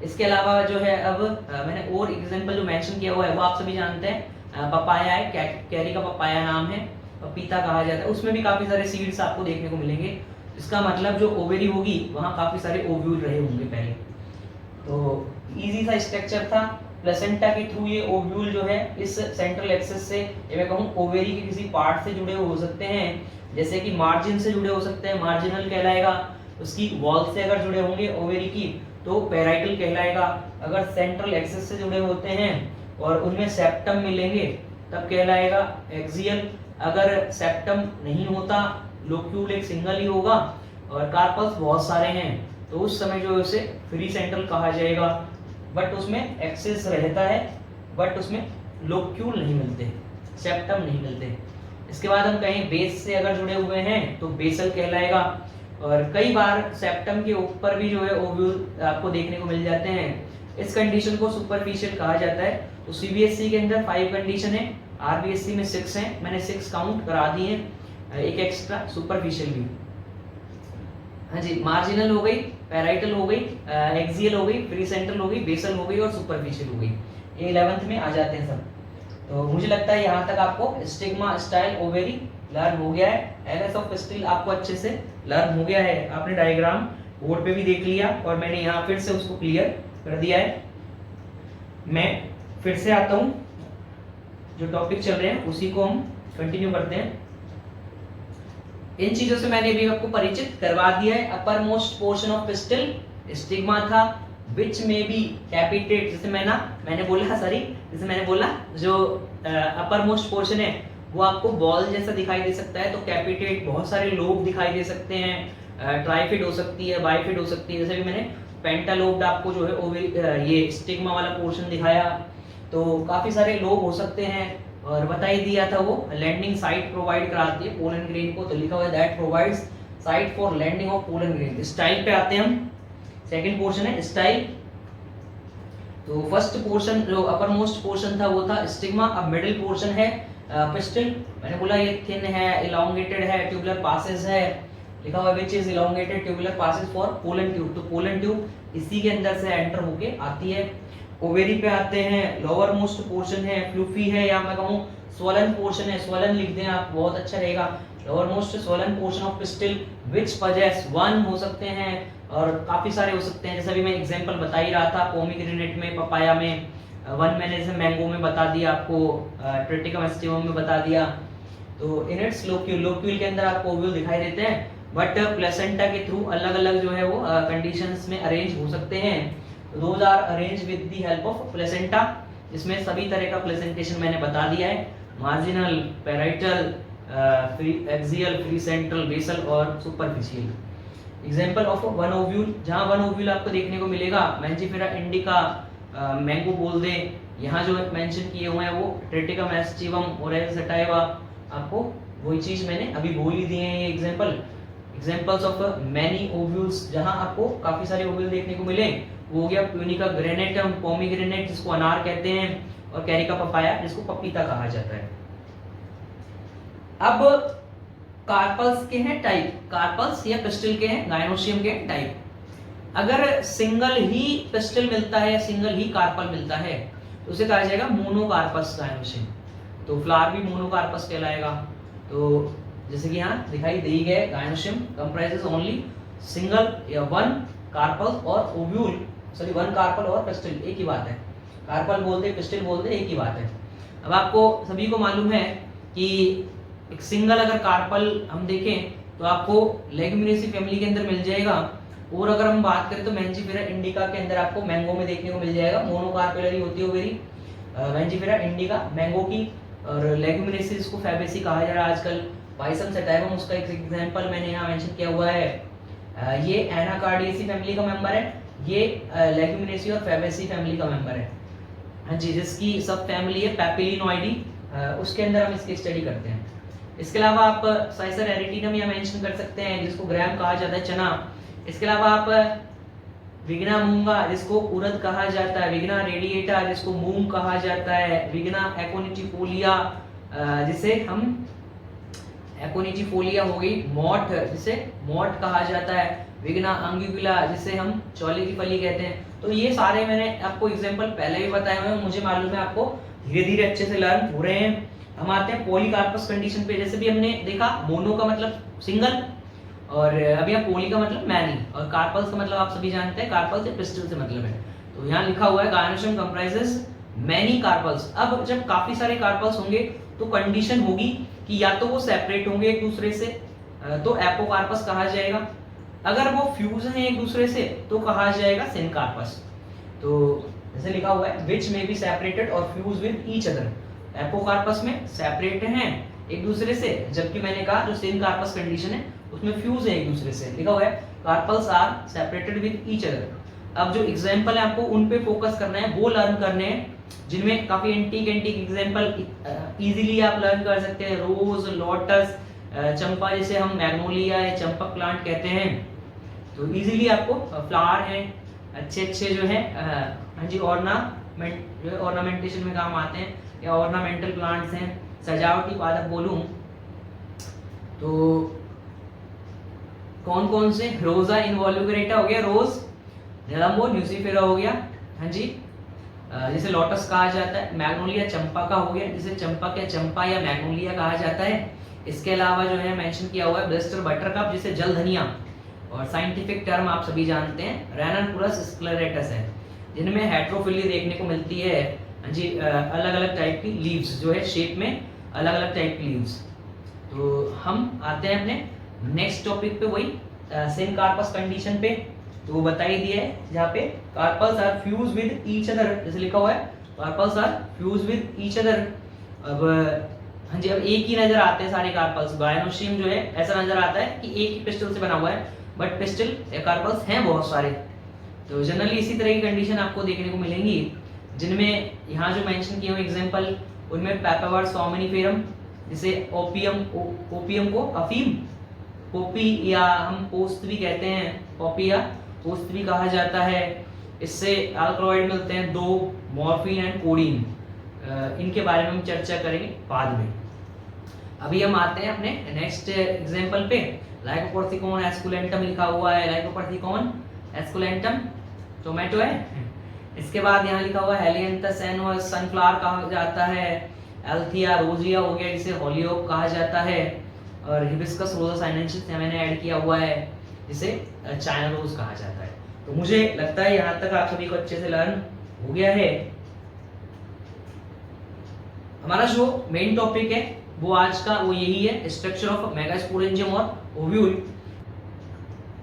इसके अलावा जो है अब मैंने और एग्जांपल जो मेंशन किया हुआ है वो आप सभी जानते हैं, पपाया है, कैरी का पपाया नाम है, पपीता कहा जाता है, उसमें भी काफी सारे सीड्स आपको देखने को मिलेंगे। इसका मतलब जो ओवेरी होगी वहाँ काफी सारे ओव्यूल रहे होंगे पहले। तो इजी सा स्ट्रक्चर था, प्लेसेंटा के थ्रू ये ओव्यूल जो है इस सेंट्रल एक्सेस से, ये मैं कहूँ ओवेरी के किसी पार्ट से जुड़े हो सकते हैं, जैसे कि मार्जिन से जुड़े हो सकते हैं, मार्जिनल कहलाएगा। उसकी वॉल से अगर जुड़े होंगे ओवेरी की तो पेराइटल कहलाएगा। अगर सेंट्रल एक्सेस से जुड़े होते हैं और उनमें सेप्टम मिलेंगे तब कहलाएगा एक्सियल। अगर सेप्टम नहीं होता, लोक्यूल एक सिंगल ही होगा और कार्पल्स बहुत सारे हैं, तो उस समय जो है उसे फ्री सेंट्रल कहा जाएगा। बट उसमें एक्सेस रहता है, बट उसमें लोक्यूल नहीं मिलते, सेप्टम नहीं मिलते। इसके बाद हम कहें बेस से अगर जुड़े हुए हैं तो बेसल कहलाएगा। और कई बार सेप्टम के ऊपर भी जो है ओव्यूल आपको देखने को मिल जाते हैं। इस कंडीशन को सुपरफिशियल कहा जाता है। तो सीबीएसई के अंदर 5 कंडीशन है, आरबीएसई में 6 हैं, मैंने 6 काउंट करा दी है, एक एक्स्ट्रा सुपरफिशियल भी। हाँ जी, मार्जिनल हो गई, पैराइटल हो गई, एक्सियल हो गई, फ्री सेंट्रल हो गई, बेसल हो गई और सुपरफिशियल हो गई। ये 11th में आ जाते हैं सब। तो मुझे लगता है यहाँ तक आपको स्टिग्मा, स्टाइल, ओवेरी लर्न हो गया है। एलएस ऑफ पिस्टिल आपको अच्छे से लर्न हो गया है। आपने डायग्राम बोर्ड पे भी देख लिया और मैंने यहाँ फिर से उसको क्लियर कर दिया है। मैं फिर से आता हूँ, जो टॉपिक चल रहे हैं उसी को हम कंटिन्यू करते हैं। इन चीजों से मैंने अभी आपको परिचित करवा दिया है। Upper most portion of pistil stigma था, विच में बी कैपिटेट, जैसे मैंने बोला जो अपर मोस्ट पोर्शन है वो आपको बॉल जैसा दिखाई दे सकता है। तो कैपिटेट, बहुत सारे लोब दिखाई दे सकते हैं, ट्राइफिड हो सकती है, बाइफिड हो सकती है। जैसे भी मैंने पेंटालोब्ड आपको जो है ये स्टिग्मा वाला पोर्शन दिखाया, तो काफी सारे लोब हो सकते हैं। और बता ही दिया था वो लैंडिंग साइट प्रोवाइड कराती है पोलन ग्रेन को, तो लिखा हुआ है that provides site for landing of pollen grain. Style पे आते हैं हम, सेकंड पोर्शन है स्टाइल। तो फर्स्ट पोर्शन जो अपर मोस्ट पोर्शन था वो था स्टिग्मा, अब मिडिल पोर्शन है पिस्टिल। मैंने बोला ये थिन है, इलोंगेटेड है, ट्यूबुलर पासेस है, लिखा हुआ which is elongated tubular passes for pollen tube, तो पोलन ट्यूब इसी के अंदर से एंटर होके आती है। ओवेरी पे आते हैं, लोअर मोस्ट पोर्शन है, फ्लूफी है, या मैं कहूँ स्वलन पोर्शन है, स्वलन लिख दें आप बहुत अच्छा रहेगा। Lower most swollen portion of pistil which possess, one हो सकते हैं और काफी सारे हो सकते हैं, जैसे अभी मैं एग्जांपल बता ही रहा था, पोमीग्रेनेट में, पपाया में, वन मैंने जैसे मैंगो में बता दिया आपको, ट्रिटिकम एस्टिवम में बता दिया। तो इन इट्स लोक्यूल, लोक्यूल के अंदर आपको ओव्यूल दिखाई देते हैं, बट प्लेसेंटा के थ्रू अलग अलग जो है वो कंडीशंस में अरेंज हो सकते हैं। Those are arrange with the help of placenta, जिसमें सभी तरह का प्रेजेंटेशन मैंने बता दिया है, marginal, parietal, free axial, free central, basal और superficial. Example of one ovule, जहां वन ओव्यूल आपको देखने को मिलेगा, मैंजीफेरा इंडिका, मैंगो बोल दे, यहाँ जो मेंशन किए हुए हैं वो ट्रिटिकम एस्टिवम, ओरेल सटाइवा, आपको वही चीज मैंने अभी बोल ही दिए हैं ये example. Examples of many ovules, जहां आपको काफी सारे ओव्यूल देखने को मिले, वो हो गया प्यूनिका ग्रेनेटम, पोमीग्रेनेट जिसको अनार कहते हैं, और कैरिका पपाया जिसको पपीता कहा जाता है। अब कार्पल्स के हैं टाइप, कार्पल्स या पिस्टिल के हैं, गायनोशियम के टाइप। अगर सिंगल ही पिस्टिल मिलता है या सिंगल ही कार्पल मिलता है तो उसे कहा जाएगा मोनोकार्पस गायनोशियम, तो फ्लावर भी मोनोकार्पस कहलाएगा। तो जैसे कि यहाँ दिखाई दे गए, गायनोशियम कंप्राइजेस ओनली सिंगल या वन कार्पल और ओव्यूल, सॉरी वन कार्पल और पिस्टिल, एक ही बात है, कार्पल बोलते पिस्टिल बोलते एक ही बात है। अब आपको सभी को मालूम है कि एक सिंगल अगर कार्पल हम देखें तो आपको लेग्यूमिनेसी फैमिली के अंदर मिल जाएगा, और अगर हम बात करें तो मैंजीफेरा इंडिका के अंदर आपको मैंगो में देखने को मिल जाएगा, मोनोकार्पेलरी होती है ओवेरी, मैंजीफेरा इंडिका मैंगो की, और लेग्यूमिनेसी इसको फैबेसी कहा जा रहा है आजकल। पाइसम सेटाइवम उसका एक एग्जांपल मैंने यहाँ मेंशन किया हुआ है। ये एनाकार्डियेसी फैमिली का मेंबर है, ये लेग्यूमिनेसी और फैबेसी फैमिली का मेंबर है, हाँ जी, जिसकी सब फैमिली है पैपिलिनोइडी, उसके अंदर हम इसकी स्टडी करते हैं। इसके अलावा आप साइसर एरिटिनम या मेंशन कर सकते हैं, जिसको ग्राम कहा जाता है, चना। इसके अलावा आप विग्ना मूंगा जिसको उड़द कहा जाता है, विग्ना रेडिएटा जिसको मूंग कहा जाता है, विग्ना एकोनिटिफोलिया जिसे हम एकोनिटिफोलिया हो गई, मोठ जिसे मोठ कहा जाता है, विग्ना अंगुला जिसे हम चौले की फली कहते हैं। तो ये सारे मैंने आपको एग्जांपल पहले भी बताए हुए हैं, मुझे मालूम है आपको धीरे धीरे अच्छे से लर्न हो रहे हैं। हम आते हैं पॉलीकार्पस कंडीशन पे, जैसे भी हमने देखा मोनो का मतलब सिंगल, और अभी आप पोली का मतलब मैनी, और कार्पल्स का मतलब आप सभी जानते हैं कार्पल से पिस्टिल से मतलब है। तो यहाँ लिखा हुआ है गायनोशियम कंप्राइजेस मैनी कार्पल्स। अब जब काफी सारे कार्पल्स होंगे तो कंडीशन होगी कि या तो वो सेपरेट होंगे एक दूसरे से, तो एपोकार्पस कहा जाएगा, अगर वो फ्यूज हैं एक दूसरे से तो कहा जाएगा सिनकार्पस। तो जैसे लिखा हुआ है विच में बी सेपरेटेड और fuse with each other, apocarpous में सेपरेट हैं एक दूसरे से, जबकि मैंने कहा जो सिनकार्पस कंडीशन है उसमें फ्यूज है एक दूसरे से, लिखा हुआ है carpels are separated with each other. अब जो एग्जांपल है आपको उन पे फोकस करना है, वो लर्न करने हैं जिनमें काफी एंटीक एग्जांपल इजीली आप लर्न कर सकते हैं। रोज, लोटस, चंपा जिसे हम मैग्नोलिया या चंपक प्लांट कहते हैं, तो इजीली आपको फ्लावर हैं अच्छे अच्छे जो है, हाँ जी, ऑर्नामेंटेशन में काम आते हैं, या ऑर्नामेंटल प्लांट्स हैं, सजावटी पादप बोलूं तो कौन कौन से, रोजा इनवॉल्यूक्रेटा हो गया, रोज, निलंबो न्यूसीफेरा हो गया, हाँ जी, जिसे लोटस कहा जाता है, मैग्नोलिया चंपा का हो गया, जिसे चंपक या चंपा या मैग्नोलिया कहा जाता है। इसके अलावा जो है मेंशन किया हुआ है ब्लिस्टर बटरकप जिसे जल धनिया, और साइंटिफिक टर्म आप सभी जानते हैं रैननपुरस स्क्लेरेटस है, जिनमें हेट्रोफिली देखने को मिलती है, हाँ जी, अलग अलग टाइप की लीव्स जो है शेप में अलग अलग टाइप की लीव्स। तो हम आते हैं अपने नेक्स्ट टॉपिक पे, वही सिनकार्पस कंडीशन पे। तो वो बता ही दिया है जहाँ पे carpels are fuse with each other, जैसे लिखा हुआ है carpels are fuse with each other. अब हाँ जी, अब एक ही नजर आते हैं सारे कार्पल्स, गायनोशियम जो है ऐसा नजर आता है कि एक ही पिस्टल से बना हुआ है, बट पिस्टल कार्पल्स हैं बहुत सारे। तो जनरली इसी तरह की कंडीशन आपको देखने को मिलेंगी, जिनमें यहाँ जो मेंशन किए हुए एग्जांपल, उनमें पैपावर सोमनिफेरम जिसे ओपियम को अफीम, पोपी या हम पोस्त भी कहते हैं, पोपी या पोस्त भी कहा जाता है, इससे अल्कलॉइड मिलते हैं दो, मॉर्फिन एंड कोडीन। इनके बारे में हम चर्चा करेंगे बाद में। अभी हम आते हैं अपने नेक्स्ट एग्जांपल पे। लाइकोपोर्थिकॉन एस्कुलेंटम लिखा हुआ है, लाइकोपोर्थिकॉन एस्कुलेंटम टोमेटो है। इसके बाद यहाँ लिखा हुआ है हेलियंथस एनुअस सनफ्लावर कहा जाता है, एल्थिया रोजिया हो गया जिसे होलियोक कहा जाता है, और हिबिस्कस रोजा साइनेंसिस मैंने ऐड किया हुआ है जिसे चाइना रोज कहा जाता है। तो मुझे लगता है यहाँ तक आप सभी को अच्छे से लर्न हो गया है। हमारा जो मेन टॉपिक है वो आज का वो यही है, स्ट्रक्चर ऑफ मेगास्पोरेंजियम और ओव्यूल।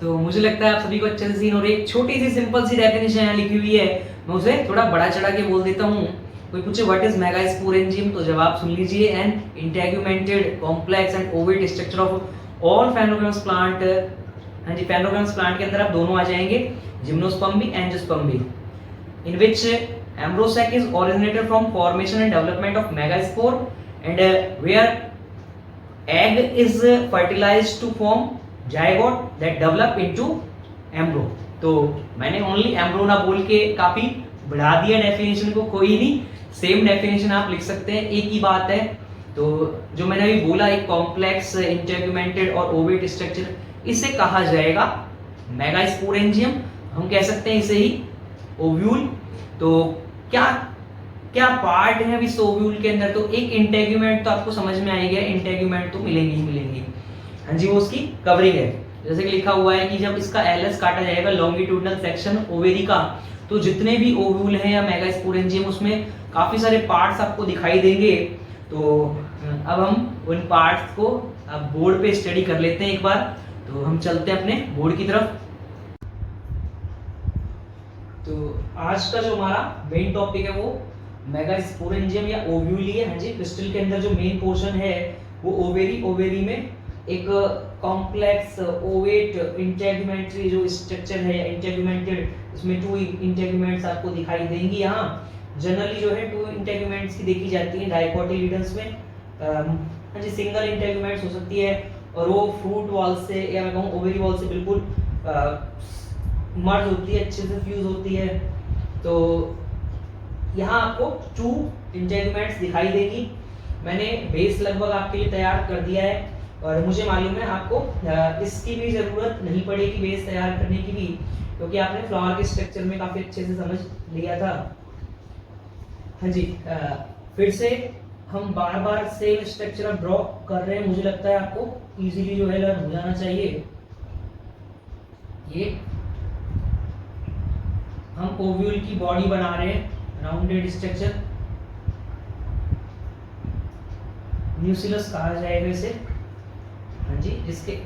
तो मुझे लगता है आप सभी को अच्छे से सीन, और एक छोटी सी सिंपल सी डेफिनेशन यहाँ लिखी हुई है, मैं उसे थोड़ा बड़ा चढ़ा के बोल देता हूँ। कोई पूछे व्हाट इज मेगास्पोरेंजियम, तो जवाब सुन लीजिए, an integumented complex and ovate structure of all phanerogamous plant. हाँ जी, फेनोगेमस प्लांट के अंदर आप दोनों आ जाएंगे, जिम्नोस्पर्म भी एंजियोस्पर्म भी, in which embryo sac is originated from formation and development of megaspore and where egg is fertilized to form zygote that develop into embryo। तो मैंने ओनली एम्ब्रो ना बोल के काफी बढ़ा दिया डेफिनेशन को, कोई नहीं, सेम डेफिनेशन आप लिख सकते हैं, एक ही बात है। तो जो मैंने अभी बोला एक कॉम्प्लेक्स इंटेगुमेंटेड और ओवेट स्ट्रक्चर, इसे कहा जाएगा मेगास्पोरेंजियम, हम कह सकते हैं इसे ही ओव्यूल। तो क्या क्या पार्ट है इस ओव्यूल के अंदर, तो एक इंटेगुमेंट तो आपको समझ में आएगा, इंटेगुमेंट तो मिलेंगे ही मिलेंगे। हाँ जी, वो उसकी कवरिंग है, जैसे कि लिखा हुआ है कि जब इसका एलएस काटा जाएगा लॉन्गिट्यूडनल सेक्शन ओवेरी का, तो जितने भी ओव्यूल हैं या मेगास्पोरेंजियम उसमें काफी सारे पार्ट्स आपको दिखाई देंगे। तो अब हम उन पार्ट्स को अब बोर्ड पे स्टडी कर लेते हैं एक बार। तो हम चलते हैं अपने बोर्ड की तरफ। तो आज का जो हमारा मेन टॉपिक है वो मेगास्पोरेंजियम या ओव्यूल ही है। हाँ जी, क्रिस्टल के अंदर जो मेन पोर्शन है वो ओवेरी, ओवेरी में एक कॉम्प्लेक्स ओवेट इंटेगुमेंट्री जो स्ट्रक्चर है इंटेगुमेंटेड, उसमें टू इंटेगुमेंट्स आपको दिखाई देंगी। यहाँ जनरली जो है टू इंटेगुमेंट्स की देखी जाती है डायकोटिलीडन्स में। हाँ जी, सिंगल इंटेगुमेंट्स हो सकती है, और वो फ्रूट वॉल से या मैं कहूँ ओवेरी वॉल से बिल्कुल मर्ज होती है, अच्छे से फ्यूज होती है। तो यहाँ आपको टू इंटेगुमेंट्स दिखाई देगी। मैंने बेस लगभग आपके लिए तैयार कर दिया है, और मुझे मालूम है आपको इसकी भी जरूरत नहीं पड़ेगी बेस तैयार करने की भी, क्योंकि आपने फ्लावर के स्ट्रक्चर में काफी अच्छे से समझ लिया था। हाँ जी, फिर से हम बार बार सेम स्ट्रक्चर अब ड्रॉ कर रहे हैं, मुझे लगता है आपको इजीली जो है लर्न हो जाना चाहिए। ये हम ओव्यूल की बॉडी बना रहे हैं, राउंडेड स्ट्रक्चर, न्यूक्लियस कहा जाएगा इसे। हाँ जी,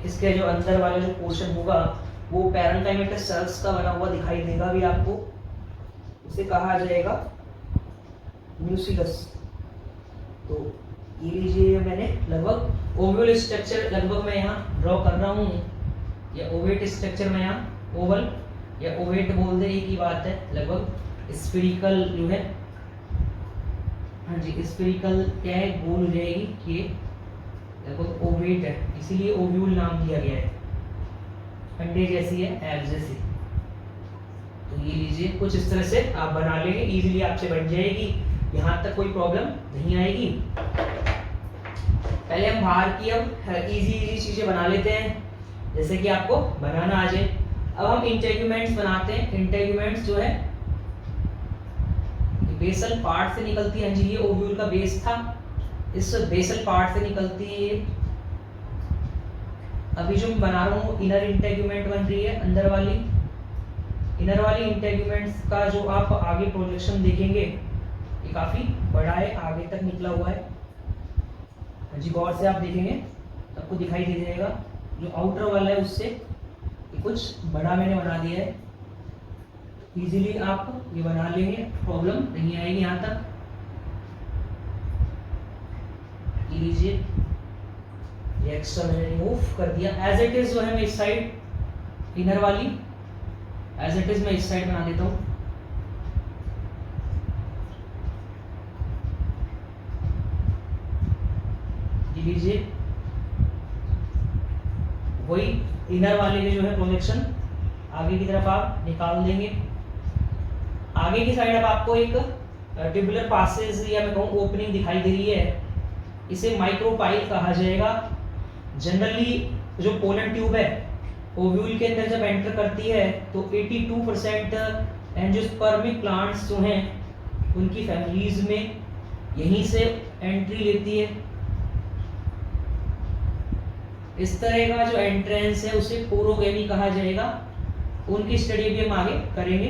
इसके जो अंदर वाला जो पोर्शन होगा वो पैरेन्काइमेटस सेल्स का बना हुआ दिखाई देगा भी आपको, उसे कहा जाएगा न्यूक्लियस। तो ये लीजिए, मैंने लगभग ओवल स्ट्रक्चर लगभग मैं यहाँ ड्रॉ कर रहा हूँ, या ओवेट स्ट्रक्चर में यहाँ ओवल या ओवेट बोल दे, एक ही बात है। लगभग स्फेरिकल जो है, हाँ जी, स्फेरिकल क्या है, गोल हो जाएगी, ये लगभग ओवेट है, इसीलिए ओव्यूल नाम दिया गया है। अंडे जैसी है, एग जैसी। तो ये लीजिए, कुछ इस तरह से आप बना लेंगे, इजीली आपसे बन जाएगी, यहाँ तक कोई प्रॉब्लम नहीं आएगी। पहले हम बाहर की अब इजी चीजें बना लेते हैं, जैसे कि आपको बनाना आ जाए। अब हम इंटेगुमेंट्स बनाते हैं। इंटेगुमेंट्स जो है बेसल पार्ट से निकलती है। जी, ये ओव्यूल का बेस था, इस बेसल पार्ट से निकलती है। अभी जो मैं बना रहा हूँ इनर इंटेगुमेंट बन रही है, अंदर वाली। इनर वाली इंटेगुमेंट्स का जो आप आगे प्रोजेक्शन देखेंगे ये काफी बड़ा है, आगे तक निकला हुआ है। जी, गौर से आप देखेंगे आपको दिखाई दे जाएगा, जो आउटर वाला है उससे ये कुछ बड़ा मैंने बना दिया है। इजीली आप ये बना लेंगे, प्रॉब्लम नहीं आएगी यहाँ तक। ये लीजिए, ये एक्स्ट्रा मैंने रिमूव कर दिया। एज इट इज जो है मैं इस साइड इनर वाली एज इट इज मैं इस साइड बना देता हूँ। लीजिए, वही इनर वाले के जो है प्रोजेक्शन आगे की तरफ आप निकाल देंगे। आगे की साइड अब आपको एक ट्यूबुलर पासेज या मैं कहूँ ओपनिंग दिखाई दे रही है, इसे माइक्रोपाइल कहा जाएगा। जनरली जो पोलन ट्यूब है ओव्यूल के अंदर जब एंटर करती है तो 82% एंजियोस्पर्मिक प्लांट्स जो हैं उनकी फैमिलीज में यहीं से एंट्री लेती है। इस तरह का जो एंट्रेंस है उसे पोरोगेमी कहा जाएगा। उनकी स्टडी भी हम आगे करेंगे।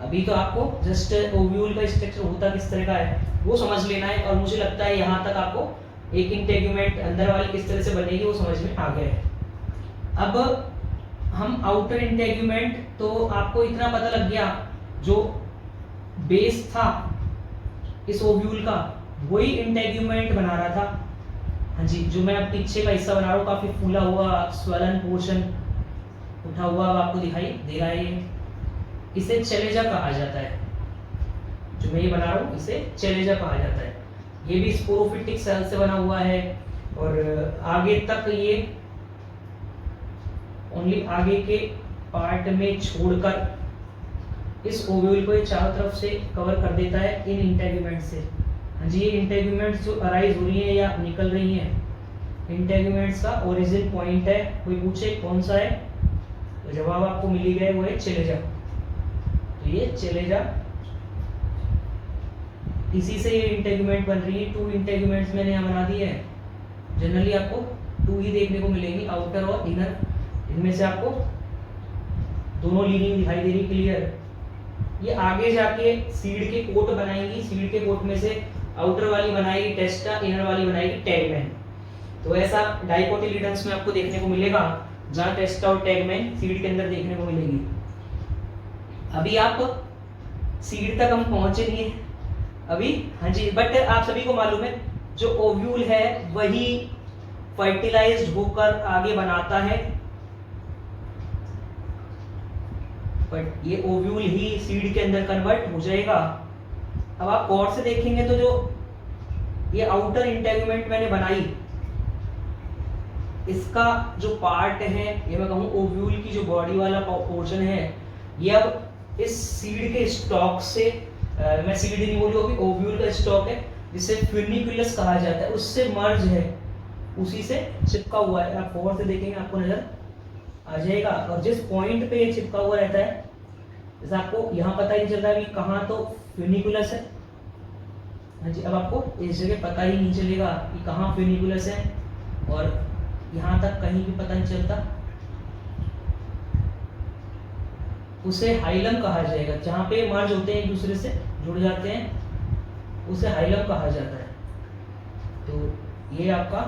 अभी तो आपको जस्ट ओव्यूल का स्ट्रक्चर होता किस तरह का है वो समझ लेना है, और मुझे लगता है यहाँ तक आपको एक इंटेग्यूमेंट अंदर वाली किस तरह से बनेगी वो समझ में आ गया है। अब हम आउटर इंटेग्यूमेंट, तो आपको इतना पता लग गया जो बेस था इस ओव्यूल का वही इंटेग्यूमेंट बना रहा था। हाँ जी, जो मैं अब पीछे का हिस्सा बना रहा हूँ काफी फूला हुआ स्वलन पोर्शन उठा हुआ आपको दिखाई दे रहा है, इसे चलेजा कहा जाता है। जो मैं ये बना रहा हूँ इसे चलेजा कहा जाता है। ये भी स्पोरोफिटिक सेल से बना हुआ है और आगे तक ये ओनली आगे के पार्ट में छोड़कर इस ओव्यूल को ये चारों तरफ से कवर कर देता है इन इंटेग्यूमेंट से। हाँ जी, ये इंटेग्यूमेंट्स जो अराइज हो रही हैं या निकल रही हैं, इंटेग्यूमेंट्स का ओरिजिन पॉइंट है। कोई पूछे कौन सा है तो जवाब आपको मिल ही गया, वो है चलेजा। तो ये चलेजा, इसी से ये इंटेग्यूमेंट बन रही है। 2 इंटेग्यूमेंट्स मैंने यहाँ बना दिए हैं। जनरली आपको 2 ही देखने को मिलेंगी, आउटर और इनर। इनमें से आपको दोनों लीनिंग दिखाई दे रही क्लियर। ये आगे जाके सीड के कोट बनाएंगी, सीड के कोट में से आउटर वाली बनाएगी टेस्टा, इनर वाली बनाएगी टैगमैन। तो ऐसा डाइकोटिलीडन्स में आपको देखने को मिलेगा जहाँ टेस्टा और टैगमैन सीड के अंदर देखने को मिलेगी। अभी आप सीड तक हम पहुंचे नहीं है अभी। हाँ जी, बट आप सभी को मालूम है जो ओव्यूल है वही फर्टिलाइज्ड होकर आगे बनाता है, बट ये ओव्यूल ही सीड के अंदर कन्वर्ट हो जाएगा। अब आप गौर से देखेंगे तो जो ये आउटर इंटेग्यूमेंट मैंने बनाई, इसका जो पार्ट है ये मैं कहूँ ओव्यूल की जो बॉडी वाला पोर्शन है, ये अब इस सीड के स्टॉक से मैं सीड नहीं बोलूँ, अभी ओव्यूल का स्टॉक है जिसे फ्यूनिकुलस कहा जाता है, उससे मर्ज है, उसी से चिपका हुआ है। आप गौर से देखेंगे आपको नजर आ जाएगा। और जिस पॉइंट पे ये चिपका हुआ रहता है, जैसे आपको यहाँ पता ही नहीं चलता है कि कहाँ तो फ्यूनिकुलस है। हाँ जी, अब आपको इस जगह पता ही नहीं चलेगा कि कहाँ फ्यूनिकुलस है, और यहाँ तक कहीं भी पता नहीं चलता। उसे हाइलम कहा जाएगा। जहाँ पे मर्ज होते हैं एक दूसरे से जुड़ जाते हैं उसे हाइलम कहा जाता है। तो ये आपका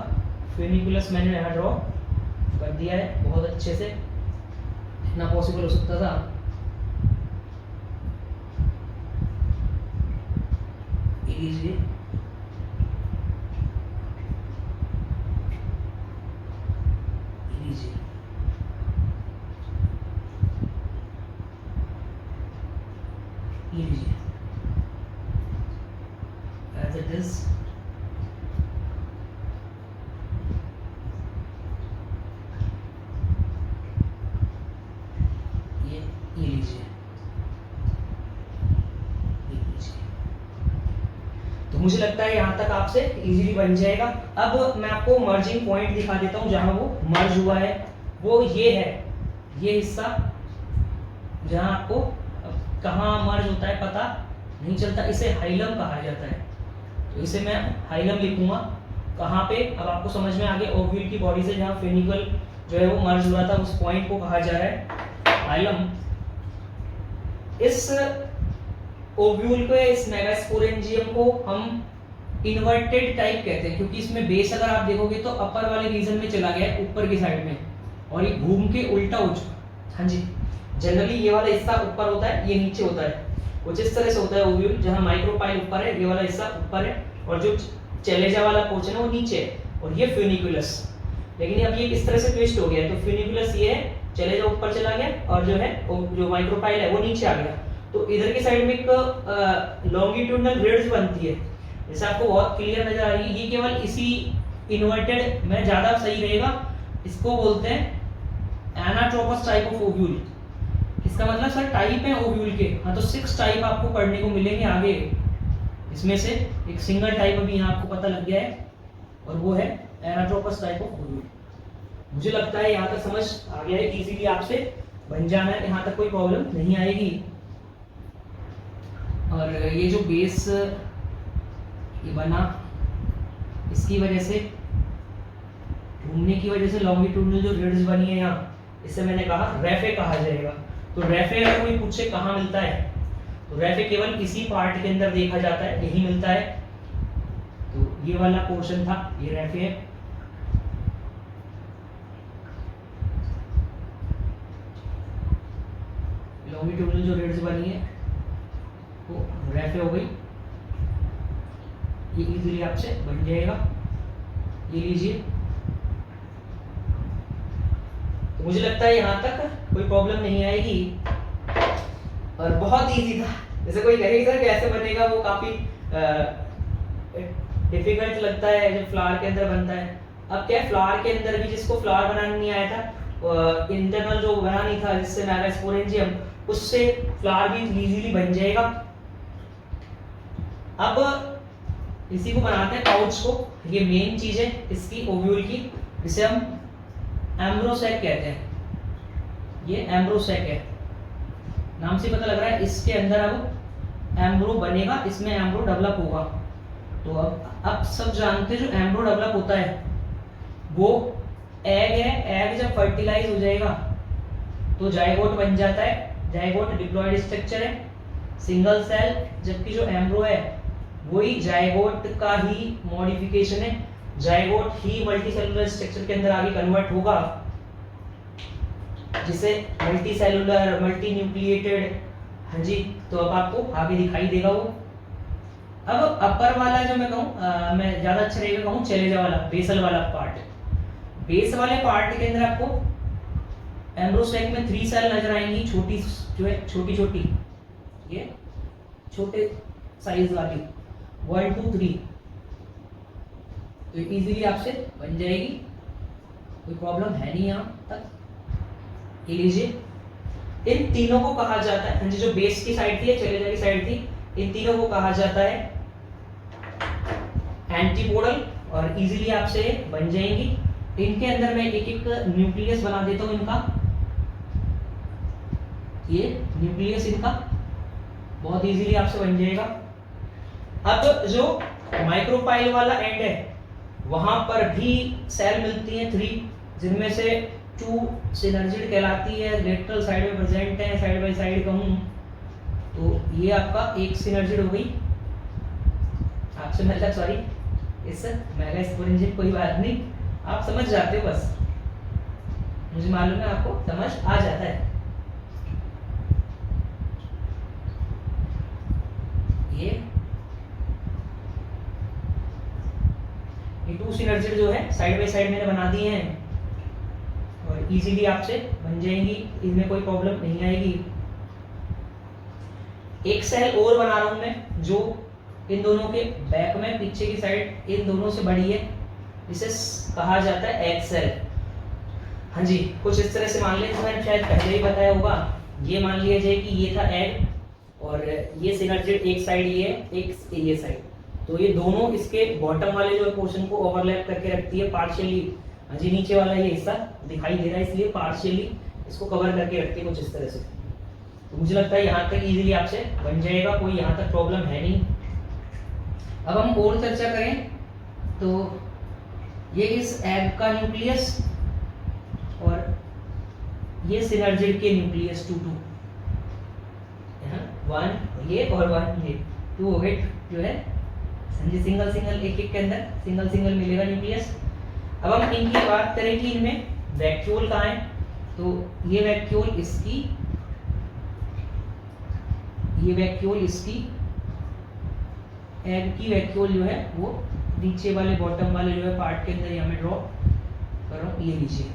फ्यूनिकुलस मैंने यहाँ ड्रॉ कर दिया है बहुत अच्छे से, इतना पॉसिबल हो सकता था। ये लीजिए, लीजिए as it is। ये लीजिए, तो मुझे लगता है यहाँ तक आपसे इजीली बन जाएगा। अब मैं आपको मर्जिंग पॉइंट दिखा देता हूँ जहाँ वो मर्ज हुआ है। वो ये है, ये हिस्सा जहाँ आपको कहाँ मर्ज होता है पता नहीं चलता, इसे हाइलम कहा जाता है। तो इसे मैं हाइलम लिखूंगा कहाँ पे, अब आपको समझ में आ गया। ओव्यूल की बॉडी से जहाँ फेनिकल जो है वो मर्ज हुआ था उस पॉइंट को कहा जा रहा है हाइलम। इस ओव्यूल को, इस मेगास्पोरेंजियम को हम इन्वर्टेड टाइप कहते हैं, क्योंकि इसमें बेस अगर आप देखोगे तो अपर वाले रीजन में चला गया ऊपर की साइड में, और ये घूम के उल्टा हो चुका। हाँ जी, जनरली ये वाला हिस्सा ऊपर होता है, ये नीचे होता है। कुछ इस तरह से होता है ओव्यूल, जहाँ माइक्रोपाइल ऊपर है, ये वाला हिस्सा ऊपर है, और जो चलेजा वाला पोर्शन है वो नीचे है, और ये फ्यूनिकुलस। लेकिन अब ये इस तरह से ट्विस्ट हो गया है, तो फ्यूनिकुलस ये है, चलेजा ऊपर चला गया, और जो है जो माइक्रोपाइल है वो नीचे आ गया। तो इधर की साइड में एक लॉन्गिट्यूडनल रिड्ज बनती है, जैसे आपको बहुत क्लियर नजर आ रही है। ये केवल इसी इन्वर्टेड में ज्यादा सही रहेगा, इसको बोलते हैं एनाट्रोपस टाइप ऑफ ओव्यूल। इसका मतलब सर टाइप है ओव्यूल के, हाँ तो 6 टाइप आपको पढ़ने को मिलेंगे आगे। इसमें से एक सिंगल टाइप अभी यहाँ आपको पता लग गया है, और वो है एनाट्रोपस टाइप ऑफ ओव्यूल। मुझे लगता है यहाँ तक समझ आ गया है, इजीली आपसे बन जाना है, यहाँ तक कोई प्रॉब्लम नहीं आएगी। और ये जो बेस ये बना, इसकी वजह से, घूमने की वजह से लॉन्गिट्यूडनल जो रिड्स बनी है यहाँ, इसे मैंने कहा रेफे कहा जाएगा। तो रेफे अगर कोई पूछे कहाँ मिलता है, तो रेफे केवल इसी पार्ट के अंदर देखा जाता है, यही मिलता है। तो ये वाला पोर्शन था, ये रेफे है। लॉन्गिट्यूडनल जो रिड्स बनी है वो रेफे हो गई, ये इजीली आपसे बन जाएगा। ये लीजिए, तो मुझे लगता है यहाँ तक कोई प्रॉब्लम नहीं आएगी, और बहुत इजी था। जैसे कोई कहे सर कैसे बनेगा, वो काफी डिफिकल्ट लगता है जब फ्लावर के अंदर बनता है। अब क्या है, फ्लावर के अंदर भी जिसको फ्लावर बनाना नहीं आया था, इंटरनल जो बना नहीं था जिससे मेगा स्पोरेंजियम, उससे फ्लावर भी इजीली बन जाएगा। अब इसी को बनाते हैं पाउच को। ये मेन चीज है इसकी ओव्यूल की, जिसे हम एम्ब्रोसैक कहते हैं। ये एम्ब्रोसैक है, नाम से पता लग रहा है इसके अंदर अब एम्ब्रो बनेगा, इसमें एम्ब्रो डेवलप होगा। तो अब सब जानते हैं जो एम्ब्रो डेवलप होता है वो एग है। एग जब फर्टिलाइज हो जाएगा तो जाइगोट बन जाता है। जाइगोट डिप्लॉयड स्ट्रक्चर है, सिंगल सेल, जबकि जो एम्ब्रो है वही जाइगोट का ही मॉडिफिकेशन है। जाइगोट ही मल्टीसेलुलर स्ट्रक्चर के अंदर आगे कन्वर्ट होगा, जिसे मल्टीसेलुलर, मल्टी न्यूक्लिएटेड, हाँ जी, तो अब आपको आगे दिखाई देगा वो। अब अपर वाला जो मैं कहूँ, मैं ज्यादा अच्छा रहेगा कहूँ चलेजा वाला, बेसल वाला पार्ट। बेस वाले पार्ट के अंदर आपको एम्ब्रोसैक में 3 सेल नजर आएंगी, छोटी जो है, छोटी छोटी, ये छोटे साइज वाली 1 2 3, तो इजीली आपसे बन जाएगी, कोई प्रॉब्लम है नहीं यहाँ तक। ये लीजिए, इन तीनों को कहा जाता है, जो बेस की साइड थी, चलेजा की साइड थी, इन तीनों को कहा जाता है एंटीपोडल, और इजीली आपसे बन जाएंगी। इनके अंदर मैं एक एक न्यूक्लियस बना देता हूँ इनका। ये न्यूक्लियस इनका बहुत इजीली आपसे बन जाएगा। अब जो माइक्रोपाइल वाला एंड है, वहां पर भी सेल मिलती हैं 3, जिनमें से 2 सिनर्जिड कहलाती है, लेटरल साइड में प्रेजेंट है, साइड बाय साइड कहूं तो ये आपका एक सिनर्जिड हो गई आपसे, मतलब सॉरी, इस मेगा स्पोरेंजियम, कोई बात नहीं, आप समझ जाते हो, बस मुझे मालूम है आपको समझ आ जाता है। ये 2 सिनर्जिड जो है साइड बाय साइड मैंने बना दिए हैं, और इजीली आपसे बन जाएंगी, इनमें कोई प्रॉब्लम नहीं आएगी। एक सेल और बना रहा हूं मैं, जो इन दोनों के बैक में, पीछे की साइड इन दोनों से बड़ी है, जिसे कहा जाता है एग सेल। हाँ जी, कुछ इस तरह से मान लें, मैंने शायद पहले ही बताया होगा। ये मान लिया जाए कि ये था एग, और ये सिनर्जिड एक साइड ये है, एक ये साइड, तो ये दोनों इसके बॉटम वाले जो पोर्शन को ओवरलैप करके रखती है पार्शियली। हाँ जी, नीचे वाला ये हिस्सा दिखाई दे रहा है, इसलिए पार्शियली इसको कवर करके रखती है कुछ इस तरह से। तो मुझे लगता है यहाँ तक इजीली आपसे बन जाएगा, कोई यहाँ तक प्रॉब्लम है नहीं। अब हम और चर्चा करें तो ये इस एग का न्यूक्लियस, और ये सिनर्जिड के न्यूक्लियस 2 1 ये और 1 ये 2 हो गए जो है, सिंगल सिंगल एक एक के अंदर सिंगल सिंगल मिलेगा न्यूक्लियस। अब हम इनकी बात करें कि इनमें वैक्यूल कहाँ है, तो ये वैक्यूल इसकी, ये वैक्यूल इसकी, एग की वैक्यूल जो है वो नीचे वाले बॉटम वाले जो है पार्ट के अंदर यहाँ मैं ड्रॉ कर रहा हूँ। ये लीजिए,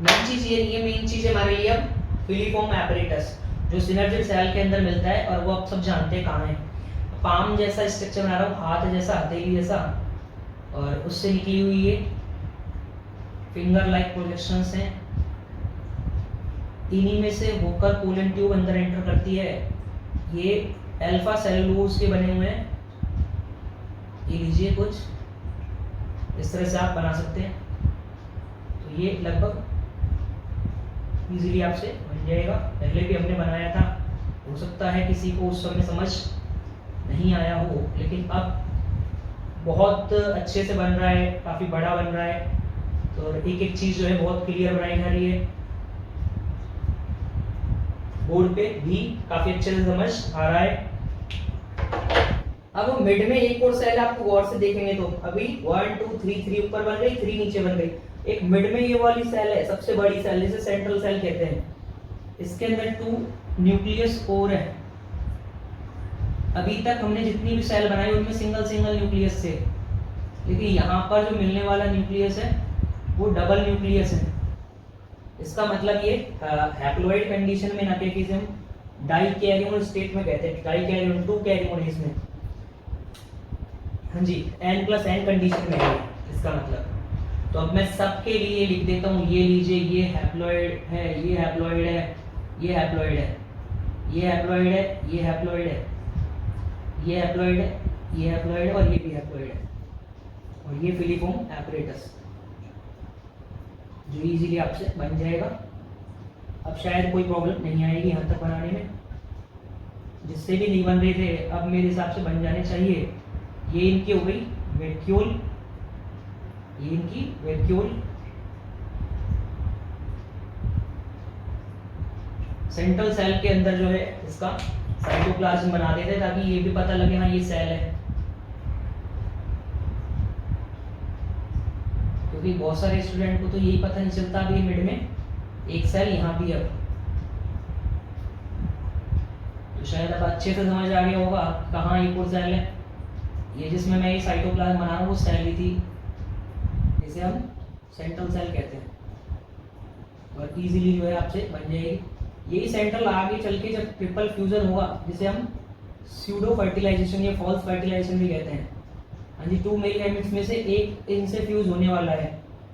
मेन चीज ये मेन चीज है हमारे लिए अब फिलीफॉर्म एपरेटस, जो सिनर्जिड सेल के अंदर मिलता है, और वो आप सब जानते हैं कहाँ है। पाम जैसा स्ट्रक्चर बना रहा हूँ, हाथ जैसा, हथेली जैसा, और उससे निकली हुई ये फिंगर लाइक प्रोजेक्शंस हैं। इन्हीं में से होकर कोलन ट्यूब अंदर एंटर करती है। ये अल्फा सेलुलोज के बने हुए हैं। ये लीजिए कुछ इस तरह से आप बना सकते हैं। तो ये लगभग इजीली आपसे बन जाएगा। पहले भी हमने बनाया था, हो सकता है किसी को उस समय समझ नहीं आया हो, लेकिन अब बहुत अच्छे से बन रहा है, काफ़ी बड़ा बन रहा है। तो एक एक चीज़ जो है बहुत क्लियर बनाई जा रही है। बोर्ड पे भी काफ़ी अच्छे से समझ आ रहा है। अब मिड में एक और सेल आपको गौर से देखेंगे तो अभी 1 2 3 ऊपर बन गई, 3 नीचे बन गई। एक मिड में ये वाली सेल है, सबसे बड़ी सेल, जिसे सेंट्रल सेल कहते हैं। इसके अंदर 2 न्यूक्लियस और है। अभी तक हमने जितनी भी सेल बनाई उनमें सिंगल सिंगल न्यूक्लियस थे, लेकिन यहाँ पर जो मिलने वाला न्यूक्लियस है वो डबल न्यूक्लियस है। इसका मतलब ये हैप्लॉइड कंडीशन में ना कि हम डाइकैरियोन स्टेट में कहते हैं, डाइकैरियोन 2 कैरियोन इसमें, हाँ जी, n+n कंडीशन में है इसका मतलब। तो अब मैं सबके लिए लिख देता हूँ। ये लीजिए, ये हैप्लॉइड है, ये हैप्लॉइड है, ये हैप्लॉइड है, ये हैप्लॉइड है, ये हैप्लॉइड है, ये हैप्लॉइड है, ये हैप्लॉइड है और ये भी हैप्लॉइड है। और ये फिलिफोम एपरेटस जो इजीली आपसे बन जाएगा। अब शायद कोई प्रॉब्लम नहीं आएगी यहाँ तक बनाने में। जिससे भी नहीं बन रहे थे अब मेरे हिसाब से बन जाने चाहिए। ये इनकी हो गई वैक्यूल, ये इनकी वैक्यूल। सेंट्रल सेल के अंदर जो है इसका साइटोप्लाज्म बना देते ताकि ये भी पता लगे हाँ ये सेल है, क्योंकि बहुत सारे स्टूडेंट को तो यही पता नहीं चलता। अभी मिड में एक सेल यहाँ भी। अब तो शायद अब अच्छे से समझ आ गया होगा कहाँ एक और सेल है। ये जिसमें मैं ये साइटोप्लाज्म बना रहा हूँ वो सेल ही थी, जिसे हम सेंट्रल सेल कहते हैं। और इजीली जो है आपसे बन जाएगी। यही सेंट्रल आगे चल के जब ट्रिपल फ्यूजन होगा, जिसे हम स्यूडो फर्टिलाइजेशन या फॉल्स फर्टिलाइजेशन भी कहते हैं। हाँ जी, 2 मेल गैमेट्स में से एक इनसे फ्यूज होने वाला है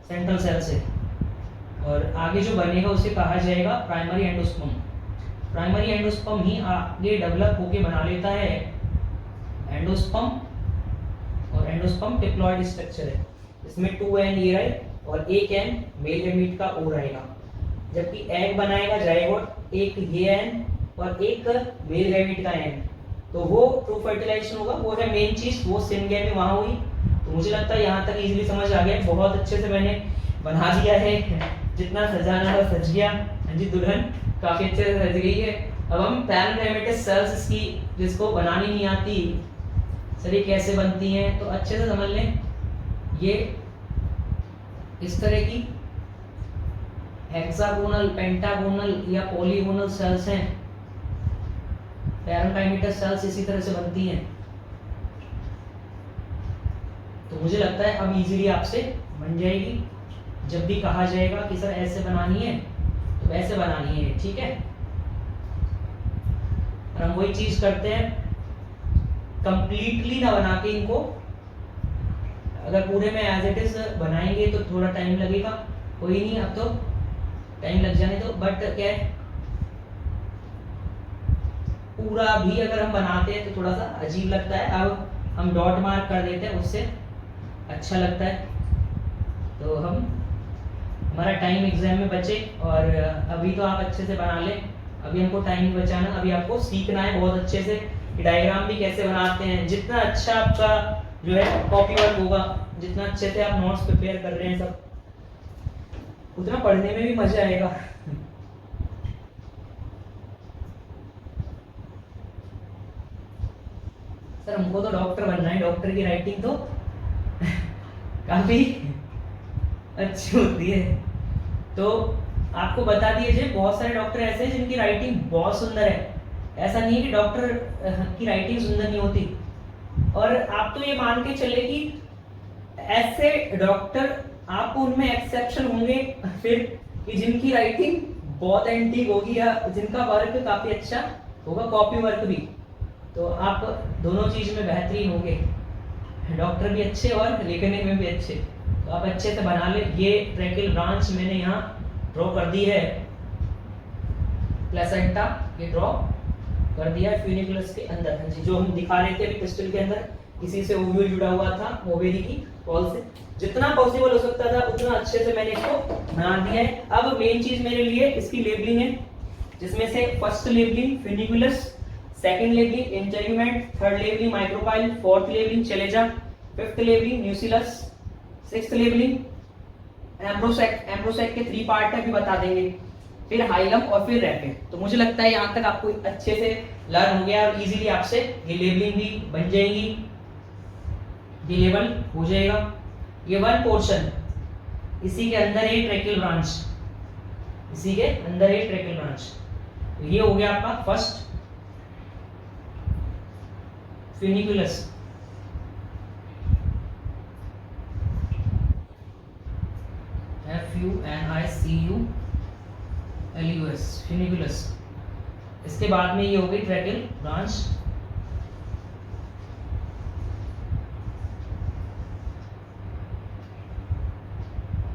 सेंट्रल सेल से, और आगे जो बनेगा उसे कहा जाएगा प्राइमरी एंडोस्पर्म। प्राइमरी एंडोस्पर्म ही आगे डेवलप होके बना लेता है एंडोस्पर्म, और एंडोस्पर्म डिप्लॉयड स्ट्रक्चर है। इसमें 2n ये रहे और एक n मेल गैमेट का और रहेगा, जबकि एग बनाएगा जाएगोट एक ये n और एक मेल गैमेट का n। तो वो ट्रू फर्टिलाइजेशन होगा, वो है मेन चीज, वो सिनगैमी वहां हुई। तो मुझे लगता है यहाँ तक इजीली समझ आ गया। बहुत अच्छे से मैंने बना दिया है, जितना सजाना था सज गया। हाँ जी, दुल्हन काफी अच्छे से सज गई है। अब हम पैरेन्काइमेटस सेल्स की, जिसको बनानी नहीं आती सर ये कैसे बनती हैं, तो अच्छे से समझ लें। ये इस तरह की हेक्सागोनल, पेंटागोनल या पॉलीगोनल सेल्स हैं। पैरेन्काइमेटस सेल्स इसी तरह से बनती हैं। तो मुझे लगता है अब इजीली आपसे बन जाएगी। जब भी कहा जाएगा कि सर ऐसे बनानी है तो वैसे बनानी है, ठीक है। और हम वही चीज करते हैं, कंप्लीटली ना बना के इनको, अगर पूरे में एज इट इज बनाएंगे तो थोड़ा टाइम लगेगा। कोई नहीं, अब तो टाइम लग जाने दो। बट क्या है, पूरा भी अगर हम बनाते हैं तो थोड़ा सा अजीब लगता है। अब हम डॉट मार्क कर देते हैं, उससे अच्छा लगता है। तो हमारा टाइम एग्जाम में बचे, और अभी तो आप अच्छे से बना लें। अभी हमको टाइम नहीं बचाना, अभी आपको सीखना है बहुत अच्छे से डायग्राम भी कैसे बनाते हैं। जितना अच्छा आपका जो है कॉपी वर्क होगा, जितना अच्छे से आप नोट्स प्रिपेयर कर रहे हैं सब, उतना पढ़ने में भी मजा आएगा। सर हमको तो डॉक्टर बनना है, डॉक्टर की राइटिंग तो काफी अच्छी होती है। तो आपको बता दिए, बहुत सारे डॉक्टर ऐसे हैं जिनकी राइटिंग बहुत सुंदर है। ऐसा नहीं है कि डॉक्टर की राइटिंग सुंदर नहीं होती। और आप तो ये मान के चले कि ऐसे डॉक्टर आपको उनमें एक्सेप्शन होंगे फिर कि जिनकी राइटिंग बहुत एंटीक होगी या जिनका वर्क काफी अच्छा होगा, कॉपी वर्क भी। तो आप दोनों चीज में बेहतरीन होंगे, डॉक्टर भी अच्छे और लिखने में भी अच्छे। तो आप अच्छे से बना ले। ये ट्रैकिल ब्रांच मैंने यहाँ ड्रॉ कर दी है। प्लेसेंटा ये ड्रॉ कर दिया फ्यूनिकुलस के अंदर। हाँ जी, जो हम दिखा रहे थे अभी पिस्टल के अंदर, इसी से ओव्यूल जुड़ा हुआ था ओवेरी की वॉल से। जितना पॉसिबल हो सकता था उतना अच्छे से मैंने इसको बना दिया है। अब मेन चीज मेरे लिए इसकी लेबलिंग है, जिसमें से first labelling funiculus, second labelling integument, third labelling micropyle, fourth labelling chalaza, fifth labelling nucellus, sixth labelling embryo sac. Embryo sac के 3 पार्ट है, अभी बता देंगे, फिर हाइलम और फिर रैपिड। तो मुझे लगता है यहाँ तक आपको अच्छे से लर्न हो गया और इजीली आपसे ये लेबलिंग भी बन जाएगी, ये लेबल हो जाएगा। ये वन पोर्शन, इसी के अंदर है ट्रेकियल ब्रांच, इसी के अंदर है ट्रेकियल ब्रांच। तो ये हो गया आपका फर्स्ट फ्यूनिकुलस। FUNICULUS funiculus. इसके बाद में ये हो गई tracheal branch.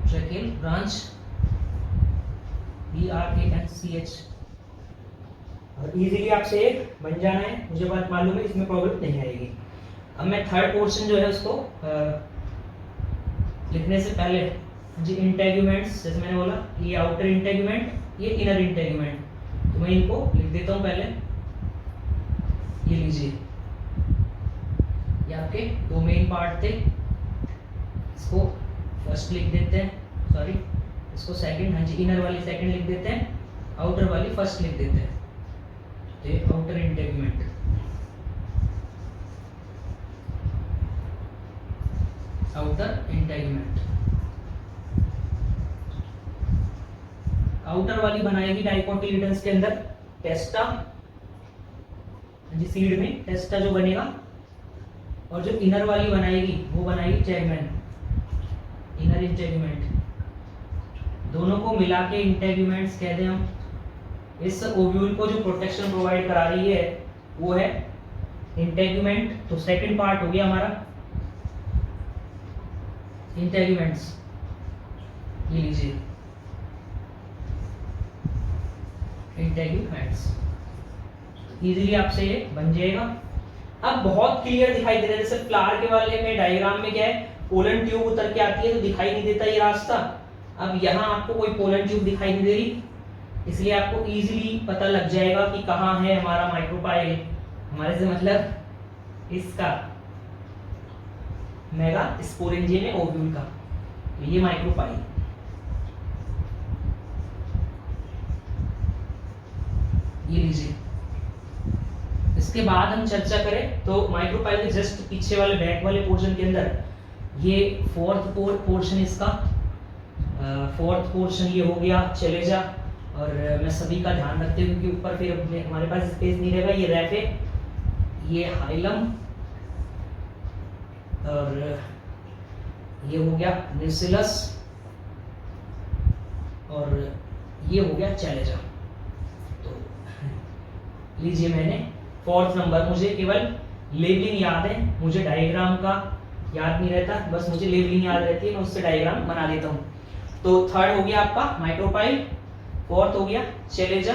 Tracheal branch BRANCH। और इजीली आपसे एक बन जाना है, मुझे बात मालूम है, इसमें प्रॉब्लम नहीं आएगी। अब मैं थर्ड पोर्शन जो है उसको लिखने से पहले जी इंटेगुमेंट्स, जैसे मैंने बोला ये आउटर इंटेगुमेंट, ये इनर इंटेगुमेंट, तो मैं इनको लिख देता हूँ पहले। ये लीजिए, ये आपके 2 मेन पार्ट थे, इसको फर्स्ट लिख देते हैं, सॉरी इसको सेकंड, हाँ जी इनर वाली सेकंड लिख देते हैं, आउटर वाली फर्स्ट लिख देते हैं। तो ये outer integument, outer integument. Outer वाली बनाएगी डाइकोटिलीडन्स के अंदर टेस्टा, जी सीड में टेस्टा जो बनेगा, और जो इनर वाली बनाएगी वो बनाएगी टेगमेन, इनर इंटेगुमेंट। दोनों को मिला के इंटेगुमेंट्स कहते हैं हम। इस ओव्यूल को जो प्रोटेक्शन प्रोवाइड करा रही है वो है इंटेगुमेंट। तो सेकंड पार्ट हो गया हमारा इंटेगुमेंट्स, ये लीजिए इंटेगुमेंट्स। इजीली आपसे ये बन जाएगा। अब बहुत क्लियर दिखाई दे रहा है, जैसे फ्लावर के वाले में डायग्राम में क्या है, पोलन ट्यूब उतर के आती है तो दिखाई नहीं देता ये रास्ता। अब यहाँ आपको कोई पोलन ट्यूब दिखाई नहीं दे रही, इसलिए आपको इजीली पता लग जाएगा कि कहाँ है हमारा माइक्रोपाइल। हमारे से मतलब इसका मेगा स्पोरेंजियम ओव्यूल का, तो ये माइक्रोपाइल। ये लीजिए। इसके बाद हम चर्चा करें तो माइक्रोपाइल के जस्ट पीछे वाले बैक वाले पोर्शन के अंदर ये फोर्थ पोर्शन, इसका फोर्थ पोर्शन ये हो गया चलेजा। और मैं सभी का ध्यान रखते हुए क्योंकि ऊपर फिर हमारे पास स्पेस नहीं रहेगा। ये रैफे, ये हाइलम, और ये हो गया न्यूसिलस, और ये हो गया चलेजा। तो लीजिए, मैंने फोर्थ नंबर, मुझे केवल लेबलिंग याद है, मुझे डायग्राम का याद नहीं रहता, बस मुझे लेबलिंग याद रहती है, मैं उससे डायग्राम बना देता हूँ। तो थर्ड हो गया आपका माइक्रोपाइल, फोर्थ हो गया चलेजा।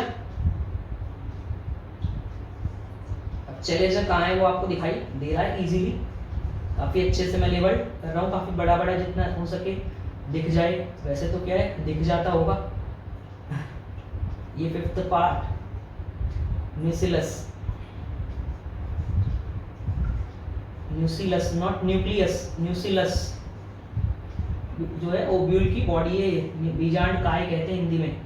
अब चलेजा कहाँ है वो आपको दिखाई दे रहा है इजीली, काफी अच्छे से मैं लेबल कर रहा हूँ, काफी बड़ा बड़ा जितना हो सके दिख जाए। वैसे तो क्या है, दिख जाता होगा। ये फिफ्थ पार्ट न्यूसिलस, न्यूसिलस नॉट न्यूक्लियस, न्यूसिलस जो है ओव्यूल की बॉडी है, ये बीजांड काय कहते हैं हिंदी में।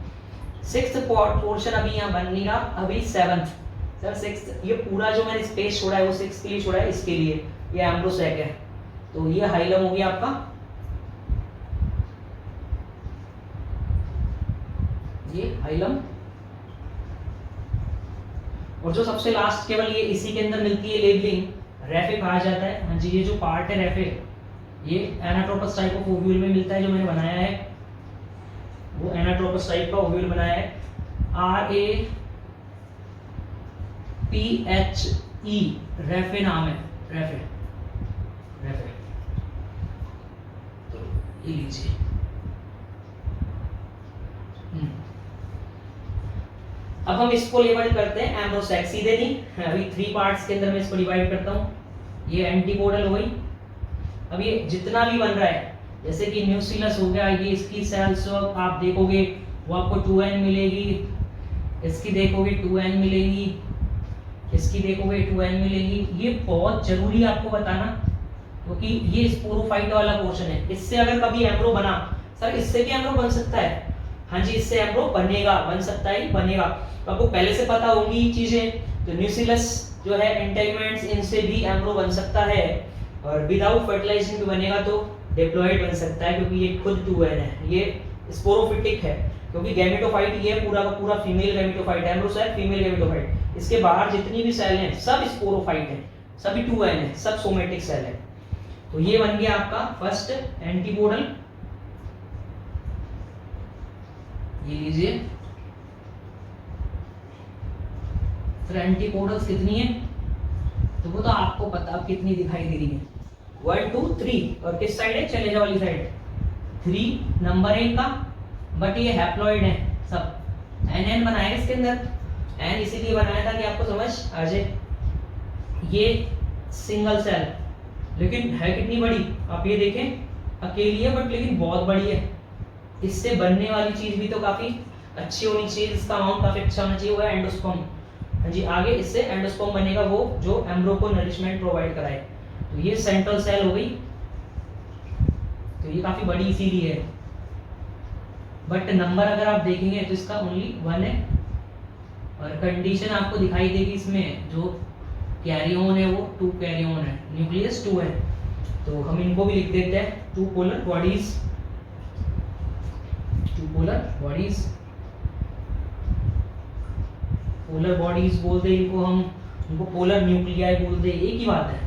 सिक्स्थ पोर्शन अभी यहाँ बन नहीं रहा, अभी सेवंथ। सर सिक्स्थ, ये पूरा जो मैंने स्पेस छोड़ा है वो सिक्स्थ के लिए छोड़ा है, इसके लिए ये एम्ब्रोसैक है। तो ये हाइलम हो गया आपका, ये हाइलम। और जो सबसे लास्ट केवल ये इसी के अंदर मिलती है लेबलिंग, रैफे कहा जाता है। हाँ जी, ये जो पार्ट है रैफे, ये एनाट्रोपस टाइप ऑफ ओव्यूल में मिलता है। जो मैंने बनाया है वो एनाट्रोपस टाइप का ओव्यूल बनाया है, RAPHE, रैफे नाम है, रैफे रैफे। तो ये लीजिए। अब हम इसको लेबल करते हैं एम्ब्रोसैक, सीधे नहीं, अभी 3 पार्ट्स के अंदर मैं इसको डिवाइड करता हूँ। ये एंटीपोडल हो गई। अब ये जितना भी बन रहा है, जैसे कि न्यूक्लियस हो गया, ये इसकी सेल्स आप देखोगे वो आपको 2n मिलेगी, इसकी देखोगे 2n मिलेगी, इसकी देखोगे 2n मिलेगी। ये बहुत जरूरी है आपको बताना, क्योंकि ये स्पोरोफाइट वाला पोर्शन है। इससे अगर कभी एम्ब्रो बना, सर इससे भी एम्ब्रो बन सकता है, हाँ जी इससे एम्ब्रो बनेगा, बन सकता है, बनेगा। तो आपको पहले से पता होंगी ये चीजें। तो न्यूक्लियस जो है इंटेगमेंट्स, इनसे भी एम्ब्रो बन सकता है, और विदाउट फर्टिलाइजेशन भी बनेगा तो डिप्लॉइड बन सकता है, क्योंकि ये खुद 2n है, ये स्पोरोफिटिक है, क्योंकि गैमेटोफाइट ये पूरा का पूरा फीमेल गैमेटोफाइट है, एम्ब्रोसैक फीमेल गैमेटोफाइट। इसके बाहर जितनी भी सेल हैं सब स्पोरोफाइट हैं, सभी 2n है, सब सोमेटिक सेल है। तो ये बन गया आपका फर्स्ट एंटीपोडल। ये लीजिए, फिर एंटीपोडल्स कितनी है तो वो तो आपको पता, अब कितनी दिखाई दे रही है, 1 2 3, और किस साइड है, चले जाओ वाली साइड, 3 नंबर 1 का, बट ये हैप्लॉइड है सब, NN बनाया इसके अंदर, N इसीलिए बनाया था कि आपको समझ आ जाए। ये सिंगल सेल, लेकिन है कितनी बड़ी, आप ये देखें अकेली है बट लेकिन बहुत बड़ी है। इससे बनने वाली चीज भी तो काफी अच्छी होनी चाहिए, इसका अमाउंट काफी अच्छा होना चाहिए, वो है एंडोस्पर्म। हाँ जी, आगे इससे एंडोस्पर्म बनेगा वो जो एम्ब्रो को नरिशमेंट प्रोवाइड कराए। तो ये सेंट्रल सेल हो गई, तो ये काफी बड़ी इसीलिए है, बट नंबर अगर आप देखेंगे तो इसका ओनली 1 है, और कंडीशन आपको दिखाई देगी इसमें, जो कैरियन है वो 2 कैरियन है, न्यूक्लियस 2 है। तो हम इनको भी लिख देते हैं 2 polar bodies, 2 polar bodies, polar bodies बोलते हैं इनको हम, इनको पोलर न्यूक्लियाई बोलते हैं, एक ही बात है,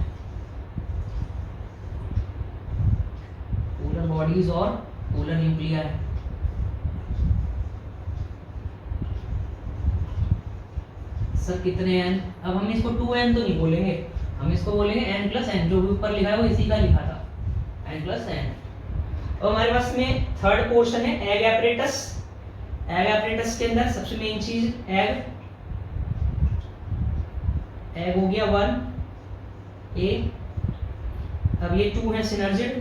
पोलर बॉडीज और पोलर न्यूक्लियाई। सर कितने n, अब हम इसको 2n तो नहीं बोलेंगे, हम इसको बोलेंगे n प्लस n, जो भी ऊपर लिखा है वो इसी का लिखा था, n प्लस n। और हमारे पास में थर्ड पोर्शन है एग एपरेटस। एग एपरेटस के अंदर सबसे मेन चीज एग, एग हो गया 1 A, अब ये 2 है सिनर्जिड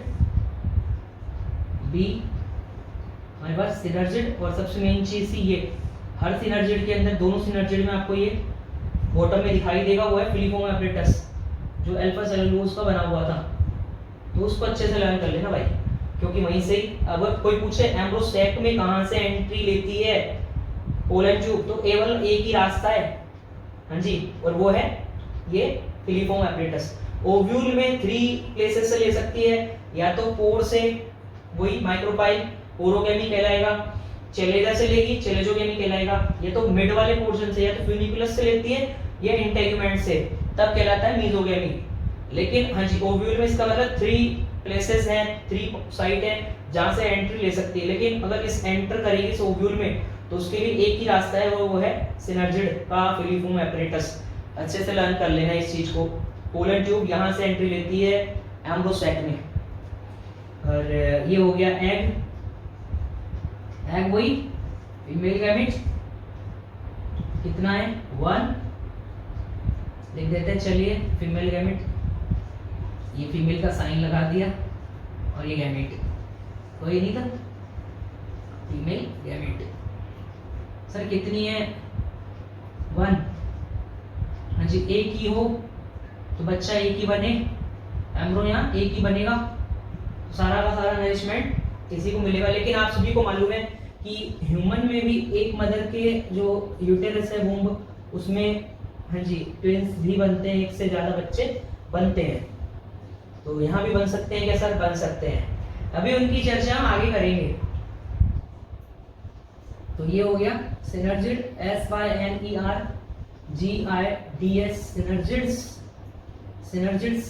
B, हमारे पास सिनर्जिड, और सबसे मेन चीज सी, ये हर सिनर्जिड के अंदर, दोनों सिनर्जिड में आपको ये बॉटम में दिखाई देगा, वो है फिलीफोम एपरेटस, जो अल्फा सेलुलोज का बना हुआ था। तो उसको अच्छे से लर्न कर लेना भाई, क्योंकि वहीं से ही अगर कोई पूछे एम्ब्रोसैक में कहां से एंट्री लेती है पोलन ट्यूब, तो केवल एक ही रास्ता है, हाँ जी, और वो है ये फिलीफोम एपरेटस। ओव्यूल में 3 प्लेसेस से ले सकती है, या तो पोर से, वही माइक्रोपाइल पोरोगेमी कहलाएगा, चेलेजा से लेगी चेलेजोगेमी कहलाएगा, ये तो मिड वाले पोर्शन से, या तो फ्यूनिकुलस से लेती है या इंटेगुमेंट से, तब कहलाता है मीजोगेमी। लेकिन हाँ जी, ओव्यूल में इसका मतलब 3 प्लेसेस हैं, 3 साइट है जहां से एंट्री ले सकती है। लेकिन अगर इस एंटर करेगी इस ओव्यूल में, तो उसके लिए एक ही रास्ता है, वो है सिनर्जिड का फिलीफोम एपरेटस। अच्छे से लर्न कर लेना इस चीज को। पोलन ट्यूब यहां से एंट्री लेती है एम्ब्रोसैक में। और ये हो गया एग, एग वही फीमेल गैमेट, कितना है 1 लिख देते हैं, चलिए फीमेल गैमेट, ये फीमेल का साइन लगा दिया, और ये गैमेट कोई नहीं था, फीमेल गैमेट। सर कितनी है 1, हाँ जी, एक ही हो तो बच्चा एक ही बने, एम्ब्रो यहाँ एक ही बनेगा, सारा का सारा नरिशमेंट इसी को मिलेगा। लेकिन आप सभी को मालूम है कि ह्यूमन में भी एक मदर के जो यूटेरस है, वूम्ब, उसमें हाँ जी ट्विंस भी बनते हैं, एक से ज्यादा बच्चे बनते हैं। तो यहाँ भी बन सकते हैं क्या सर? बन सकते हैं, अभी उनकी चर्चा हम आगे करेंगे। तो ये हो गया सिनर्जिड, SYNERGIDS, सिनर्जिड्स। सिनर्जिड्स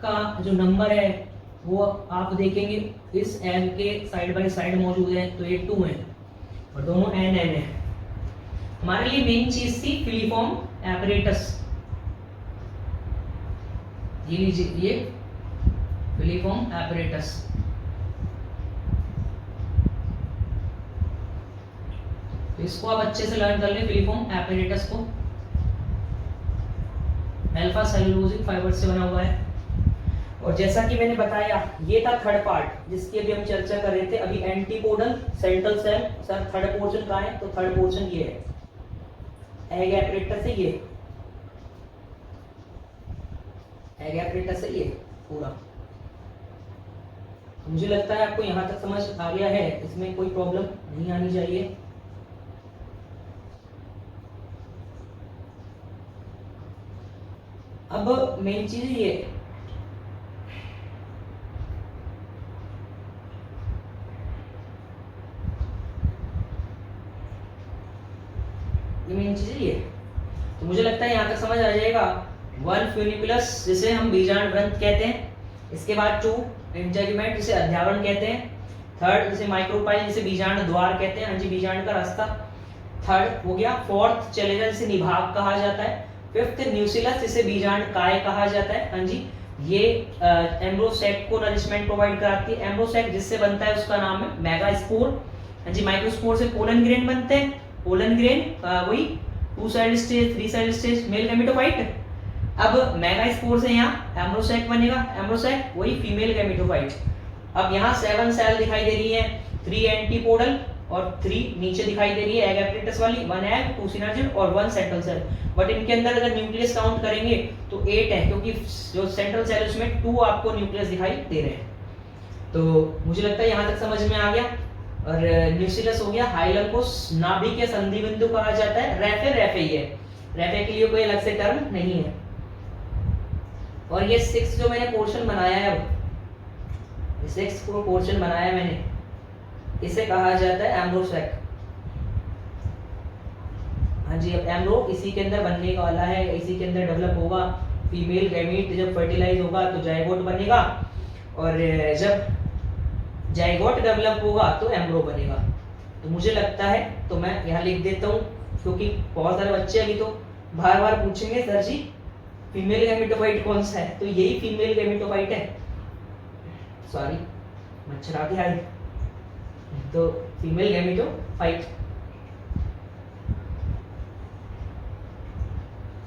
का जो नंबर है वो आप देखेंगे इस एग के साइड बाय साइड मौजूद है, तो ये 2 है और दोनों NN है। हमारे लिए मेन चीज थी फिलीफॉर्म एपरेटस, ये लीजिए, ये फिलीफॉर्म एपरेटस। तो इसको आप अच्छे से लर्न कर लें फिलीफॉर्म एपेरेटस को। अल्फा सेलुलोजिक फाइबर से बना हुआ है। और जैसा कि मैंने बताया ये था थर्ड पार्ट जिसकी अभी हम चर्चा कर रहे थे। अभी antipodal central cell, sir third portion कहाँ है? तो थर्ड पोर्शन ये है, एग एपरेटस है, ये एग एपरेटस है ये पूरा। मुझे लगता है आपको यहाँ तक समझ आ गया है, इसमें कोई प्रॉब्लम नहीं आनी चाहिए। अब मेन चीज ये मेन चीज ये, तो मुझे लगता है यहाँ तक समझ आ जाएगा। वन फ्यूनिकुलस जिसे हम बीजांड ग्रंथ कहते हैं, इसके बाद टू इंटेगुमेंट जिसे अध्यावरण कहते हैं, थर्ड जिसे माइक्रोपाइल जिसे बीजांड द्वार कहते हैं, हाँ जी बीजांड का रास्ता थर्ड हो गया। फोर्थ चलेगा जिसे निभाग कहा जाता है। फिफ्थ न्यूसिलस जिसे बीजांड काय कहा जाता है, हाँ जी ये एम्ब्रोसैक को नरिशमेंट प्रोवाइड कराती है। एम्ब्रोसैक जिससे बनता है उसका नाम है मेगास्पोर, हाँ जी माइक्रोस्पोर से पोलन ग्रेन बनते हैं। पोलन ग्रेन वही two side stage, three side stage, male gametophyte. अब मेगास्पोर से यहाँ एम्ब्रोसैक बनेगा, एम्ब्रोसैक वही फीमेल गैमेटोफाइट। अब यहाँ 7 सेल दिखाई दे रही है, 3 एंटीपोडल और 3 नीचे दिखाई दे रही है एग एपरेटस वाली, 1 एग, 2 सिनाजिड और 1 सेंट्रल सेल। बट इनके अंदर अगर न्यूक्लियस काउंट करेंगे तो 8 है, क्योंकि जो सेंट्रल सेल उसमें 2 आपको न्यूक्लियस दिखाई दे रहे हैं। तो मुझे लगता है यहाँ तक समझ में आ गया। और न्यूसिलस हो गया, हाइलम को नाभि के संधि बिंदु कहा जाता है। रेफे रेफे ही है, रेफे के लिए कोई अलग से टर्म नहीं है। और ये 6 जो मैंने पोर्शन बनाया है, अब 6 को पोर्शन बनाया मैंने, इसे कहा जाता है एम्ब्रोसैक। हाँ जी अब एम्ब्रो इसी के अंदर बनने का वाला है, इसी के अंदर डेवलप होगा। फीमेल गैमीट जब फर्टिलाइज होगा तो जाइगोट बनेगा, और जब जाइगोट डेवलप होगा तो एम्ब्रो बनेगा। तो मुझे लगता है, तो मैं यहाँ लिख देता हूँ, क्योंकि बहुत सारे बच्चे अभी तो बार बार पूछेंगे सर जी फीमेल गैमेटोफाइट कौन सा है, तो यही फीमेल गैमेटोफाइट है। सॉरी मच्छर आ गया, तो फीमेल गैमेटोफाइट।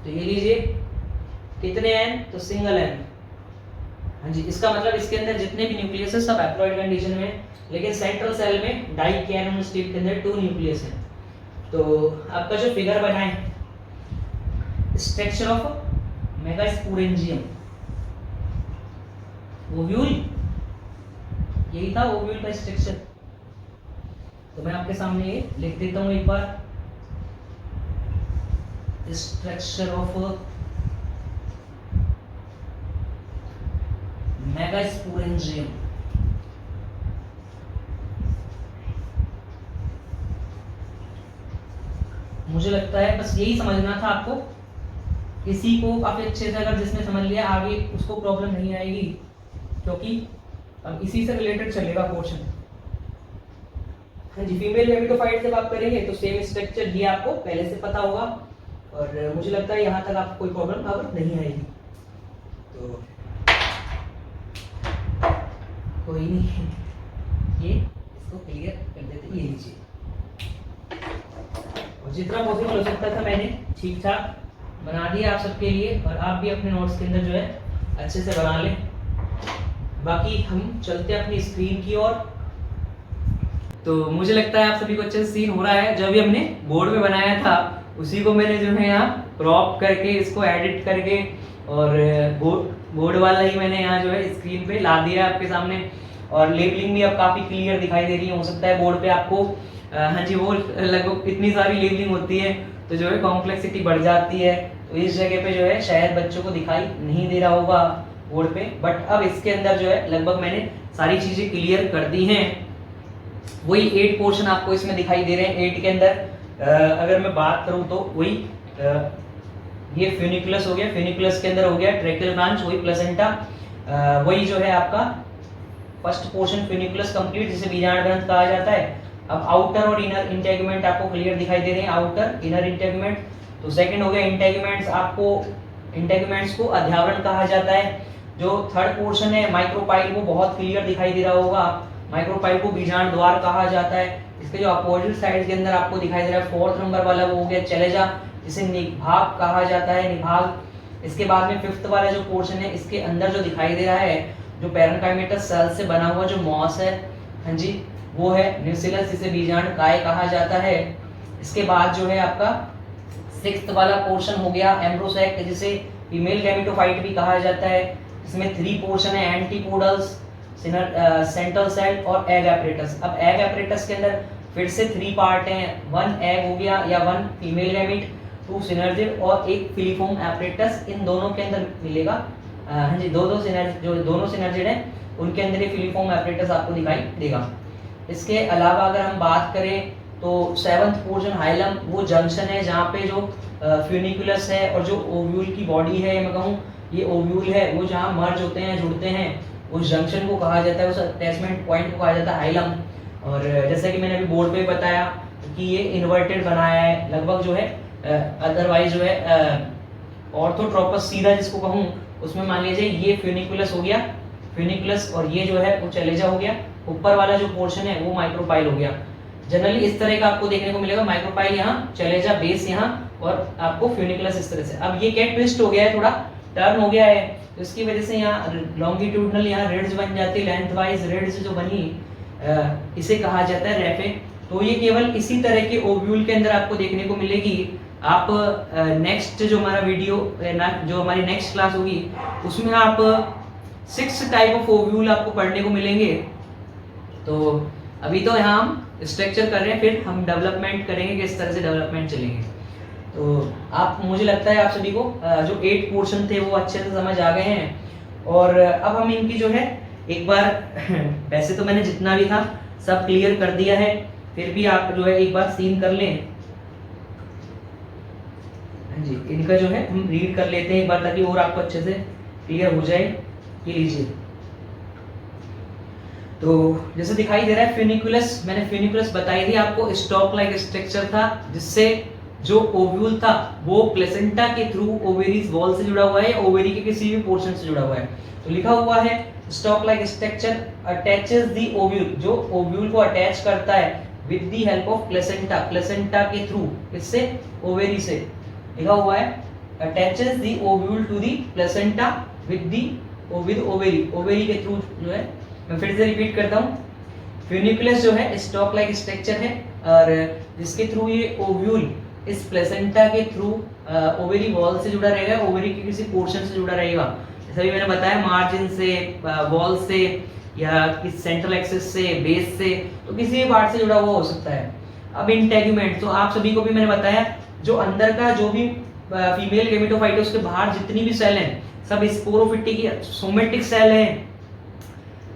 तो ये लीजिए कितने एन, तो सिंगल एन। हाँ जी इसका मतलब इसके अंदर जितने भी न्यूक्लियस है सब हैप्लॉइड कंडीशन में, लेकिन सेंट्रल सेल में डाइकैनोन स्टेट के अंदर 2 न्यूक्लियस है। तो आपका जो फिगर बना है स्ट्रक्चर ऑफ मेगास्पोरेंजियम, ओव्यूल, यही था ओव्यूल का स्ट्रक्चर। तो मैं आपके सामने ये लिख देता हूँ एक बार, स्ट्रक्चर ऑफ मेगास्पोरेंजियम। मुझे लगता है बस यही समझना था आपको। इसी को काफी अच्छे से अगर जिसने समझ लिया आगे उसको प्रॉब्लम नहीं आएगी, क्योंकि अब इसी से रिलेटेड चलेगा पोर्शन। हाँ जी फीमेल गैमेटोफाइट से बात करेंगे तो सेम स्ट्रक्चर ये आपको पहले से पता होगा, और मुझे लगता है यहाँ तक आपको कोई प्रॉब्लम अब नहीं आएगी। तो कोई नहीं, ये इसको क्लियर कर देते, ये लीजिए। और जितना पॉसिबल हो सकता था मैंने ठीक ठाक बना दिया आप सबके लिए, और आप भी अपने नोट्स के अंदर जो है अच्छे से बना लें। बाकी हम चलते हैं अपनी स्क्रीन की ओर। तो मुझे लगता है आप सभी को अच्छे से सीन हो रहा है। जो भी हमने बोर्ड पे बनाया था उसी को मैंने जो है यहाँ क्रॉप करके इसको एडिट करके और बोर्ड वाला ही मैंने यहाँ जो है स्क्रीन पे ला दिया आपके सामने। और लेबलिंग भी अब काफ़ी क्लियर दिखाई दे रही है। हो सकता है बोर्ड पे आपको हाँ जी वो लगभग इतनी सारी लेबलिंग होती है तो जो है कॉम्प्लेक्सिटी बढ़ जाती है, तो इस जगह पे जो है शायद बच्चों को दिखाई नहीं दे रहा होगा बोर्ड पे, बट अब इसके अंदर जो है लगभग मैंने सारी चीज़ें क्लियर कर दी हैं। वही 8 पोर्शन आपको इसमें दिखाई दे रहे हैं। 8 के अंदर अगर मैं बात करूं तो वही ये फ्यूनिकुलस हो गया, फ्यूनिकुलस के अंदर हो गया ट्रैकियल ब्रांच, वही प्लेसेंटा, वही जो है आपका फर्स्ट पोर्शन फ्यूनिकुलस कंप्लीट जिसे बीजांड ग्रंथ कहा जाता है। अब आउटर और इनर इंटेगुमेंट आपको क्लियर दिखाई दे रहे हैं, आउटर इनर इंटेगुमेंट। तो सेकंड हो गया इंटेगुमेंट्स, आपको इंटेगुमेंट्स को अध्यावरण कहा जाता है। जो थर्ड पोर्शन है माइक्रोपाइल वो बहुत क्लियर दिखाई दे रहा होगा, माइक्रोपाइल को बीजांड द्वार कहा जाता है। इसके जो अपोजिट साइड के अंदर आपको दिखाई दे रहा है 4th नंबर वाला वो हो गया चलेजा, जिसे निभाग कहा जाता है, निभाग। इसके बाद में 5th वाला जो पोर्शन है, इसके अंदर जो दिखाई दे रहा है जो पैरेन्काइमेटस सेल से बना हुआ जो मॉस है, हाँ जी, वो है न्यूसिलस, जिसे बीजांड काय कहा जाता है। इसके बाद जो है आपका 6th वाला पोर्शन हो गया एम्ब्रोसैक, जिसे फीमेल गैमेटोफाइट भी कहा जाता है। इसमें 3 पोर्शन है, एंटीपोडल्स, सेंट्रल सेल और एग एपरेटस। अब एग एपरेटस के अंदर फिर से 3 पार्ट हैं, 1 एग हो गया या 1 फीमेल गैमेट, 2 सिनर्जिड और 1 फिलीफॉर्म एपरेटस। इन दोनों के अंदर मिलेगा, हाँ जी, दो दोनों सिनर्जिड हैं, उनके अंदर ये फिलीफॉर्म एपरेटस आपको दिखाई देगा। इसके अलावा अगर हम बात करें तो 7th पोर्शन हाइलम, वो जंक्शन है जहाँ पे जो फ्यूनिकुलस है और जो ओव्यूल की बॉडी है, मैं कहूँ ये ओव्यूल है, वो जहाँ मर्ज होते हैं, जुड़ते हैं, उस जंक्शन को कहा जाता है, उस अटैचमेंट पॉइंट को कहा जाता है हाइलम। और जैसा कि मैंने अभी बोर्ड पे बताया कि ये इन्वर्टेड बनाया है लगभग जो है, अदरवाइज जो है ऑर्थोट्रोपस सीधा जिसको कहूँ, उसमें मान लीजिए ये फ्यूनिकुलस हो गया, फ्यूनिकुलस, और ये जो है वो चलेजा हो गया, ऊपर वाला जो पोर्शन है वो माइक्रोपाइल हो गया। जनरली इस तरह का आपको देखने को मिलेगा, माइक्रोपाइल यहाँ, चलेजा बेस यहाँ, और आपको फ्यूनिकुलस इस तरह से। अब ये क्या ट्विस्ट हो गया है, थोड़ा टर्न हो गया है, तो इसकी वजह से यहाँ लॉन्गिट्यूडनल यहाँ रिड्स बन जाती है, लेंथ वाइज रिड्स जो बनी, इसे कहा जाता है रैफे। तो ये केवल इसी तरह के ओव्यूल के अंदर आपको देखने को मिलेगी। आप नेक्स्ट जो हमारा वीडियो जो हमारी नेक्स्ट क्लास होगी उसमें आप 6 टाइप ऑफ ओव्यूल आपको पढ़ने को मिलेंगे। तो अभी तो यहाँ हम स्ट्रक्चर कर रहे हैं, फिर हम डेवलपमेंट करेंगे, किस तरह से डेवलपमेंट चलेंगे। तो आप, मुझे लगता है आप सभी को जो 8 पोर्शन थे वो अच्छे से समझ आ गए हैं। और अब हम इनकी जो है एक बार वैसे तो मैंने जितना भी था सब क्लियर कर दिया है, फिर भी आप जो है एक बार सीन कर लें, हाँ जी, इनका जो है हम रीड कर लेते हैं एक बार ताकि और आपको अच्छे से क्लियर हो जाए। ये लीजिए, तो जैसे दिखाई दे रहा है फ्यूनिकुलस, मैंने फ्यूनिकुलस बताई थी आपको, स्टॉक लाइक स्ट्रक्चर था जिससे जो ओव्यूल था वो प्लेसेंटा के थ्रू ओवेरीज वॉल से जुड़ा हुआ है, ओवेरी के किसी भी पोर्शन से जुड़ा हुआ है। तो लिखा हुआ है stalk like structure attaches the ovule, जो ओव्यूल को अटैच करता है with the help of placenta, placenta के थ्रू, इससे ओवेरी से, लिखा हुआ है attaches the ovule to the placenta with ovary, ovary के थ्रू जो है। मैं फिर से रिपीट करता हूँ, फ्यूनिकुलस जो है स्टॉक लाइक स्ट्रक्चर है और जिसके थ्रू ये ओव्यूल इस प्लेसेंटा के थ्रू ओवेरी वॉल से जुड़ा रहेगा, ओवेरी के किसी पोर्शन से जुड़ा रहेगा। जैसा भी मैंने बताया, मार्जिन से, वॉल से, या किस सेंट्रल एक्सिस से, बेस से, तो किसी भी पार्ट से जुड़ा हुआ हो सकता है। अब इंटेगुमेंट, तो आप सभी को भी मैंने बताया जो अंदर का जो भी फीमेल गैमेटोफाइट है उसके बाहर जितनी भी सेल हैं सब स्पोरोफिटिक सोमेटिक सेल हैं,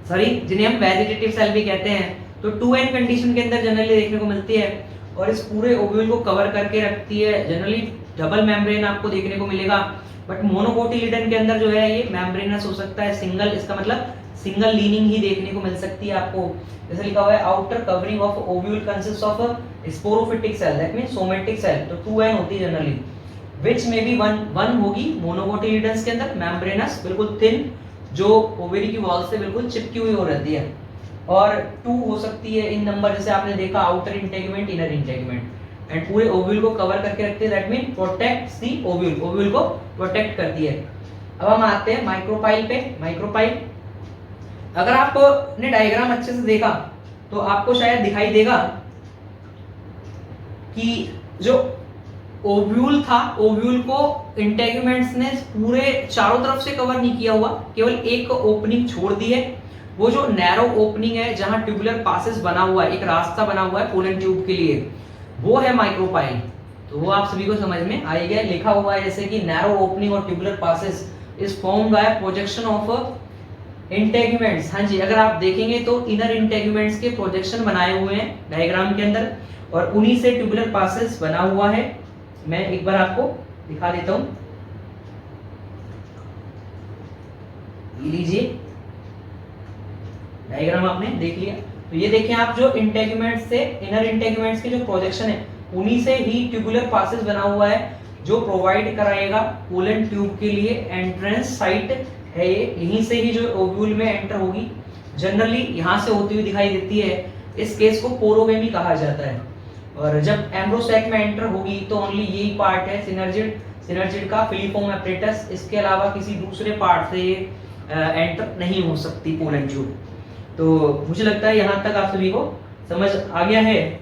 सॉरी, जिन्हें हम वेजिटेटिव सेल भी कहते हैं। तो 2n कंडीशन के अंदर जनरली देखने को मिलती है और इस पूरे ओव्यूल को कवर करके रखती है। जनरली डबल मेम्ब्रेन आपको देखने को मिलेगा, बट मोनोकोटिलिडन के अंदर जो है ये मेम्ब्रेनस हो सकता है, सिंगल, इसका मतलब सिंगल लीनिंग ही देखने को मिल सकती है आपको। जैसे लिखा हुआ है outer covering of ovule consist of sporophytic cell, that means somatic cell, तो 2n होती है generally, which may be one होगी मोनोकोटिलिडन्स के अंदर, मेम्ब्रेनस बिल्कुल थिन जो ओवेरी की वॉल से बिल्कुल चिपकी हुई हो रहती है, और 2 हो सकती है इन नंबर, जैसे आपने देखा outer integument, inner integument, and पूरे ओव्यूल को कवर करके रखती है, that mean protects the ovule, ovule को प्रोटेक्ट करती है। अब हम आते हैं माइक्रोपाइल पे। माइक्रोपाइल, अगर आपने डायग्राम अच्छे से देखा तो आपको शायद दिखाई देगा कि जो ओव्यूल था, ओव्यूल को इंटेगुमेंट्स ने पूरे चारों तरफ से कवर नहीं किया हुआ, केवल एक ओपनिंग छोड़ दी है। वो जो नैरो ओपनिंग है जहां ट्यूबुलर पासेस बना हुआ है, एक रास्ता बना हुआ है पोलन ट्यूब के लिए, वो है माइक्रोपाइल। तो वो आप सभी को समझ में आ गया, लिखा हुआ है जैसे कि नैरो ओपनिंग और tubular passage is formed by projection of integuments. हाँ जी, अगर आप देखेंगे तो इनर इंटेगुमेंट्स के प्रोजेक्शन बनाए हुए हैं डायग्राम के अंदर, और उन्हीं से ट्यूबुलर पासेस बना हुआ है। मैं एक बार आपको दिखा देता हूं, लीजिए डायग्राम आपने देख लिया। तो ये देखिए आप, जो इंटेगुमेंट्स से, इनर इंटेगुमेंट्स के जो प्रोजेक्शन है उन्हीं से ही ट्यूबुलर पासेस बना हुआ है जो प्रोवाइड कराएगा पोलन ट्यूब के लिए एंट्रेंस साइट है। ये यहीं से ही जो ओव्यूल में एंटर होगी जनरली यहाँ से होती हुई दिखाई देती है। इस केस को पोरोवेमी कहा जाता है। और जब एम्ब्रोसैक में एंटर होगी तो ओनली यही पार्ट है सिनर्जिड का फिलीफॉर्म एपरेटस, इसके अलावा किसी दूसरे पार्ट से ये एंटर नहीं हो सकती पोलन ट्यूब। तो मुझे लगता है यहाँ तक आप सभी को समझ आ गया है।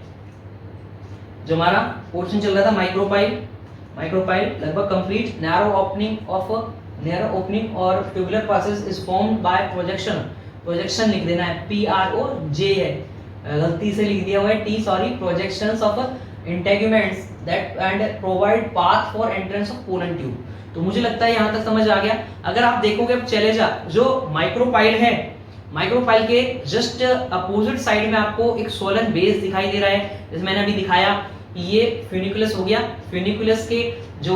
जो हमारा पोर्शन चल रहा था माइक्रोपाइल लगभग कंप्लीट। नैरो ओपनिंग और tubular passage is formed by projection लिख देना है, PROJ है, गलती से लिख दिया हुआ है T, sorry. Projections of integuments that end provide path for entrance of pollen tube. तो मुझे लगता है यहाँ तक समझ आ गया। अगर आप देखोगे अब चलेजा जो माइक्रोपाइल है, माइक्रोपाइल के जस्ट अपोजिट साइड में आपको एक सोलन बेस दिखाई दे रहा है, जैसे मैंने अभी दिखाया। ये फ्यूनिकुलस हो गया, फ्यूनिकुलस के जो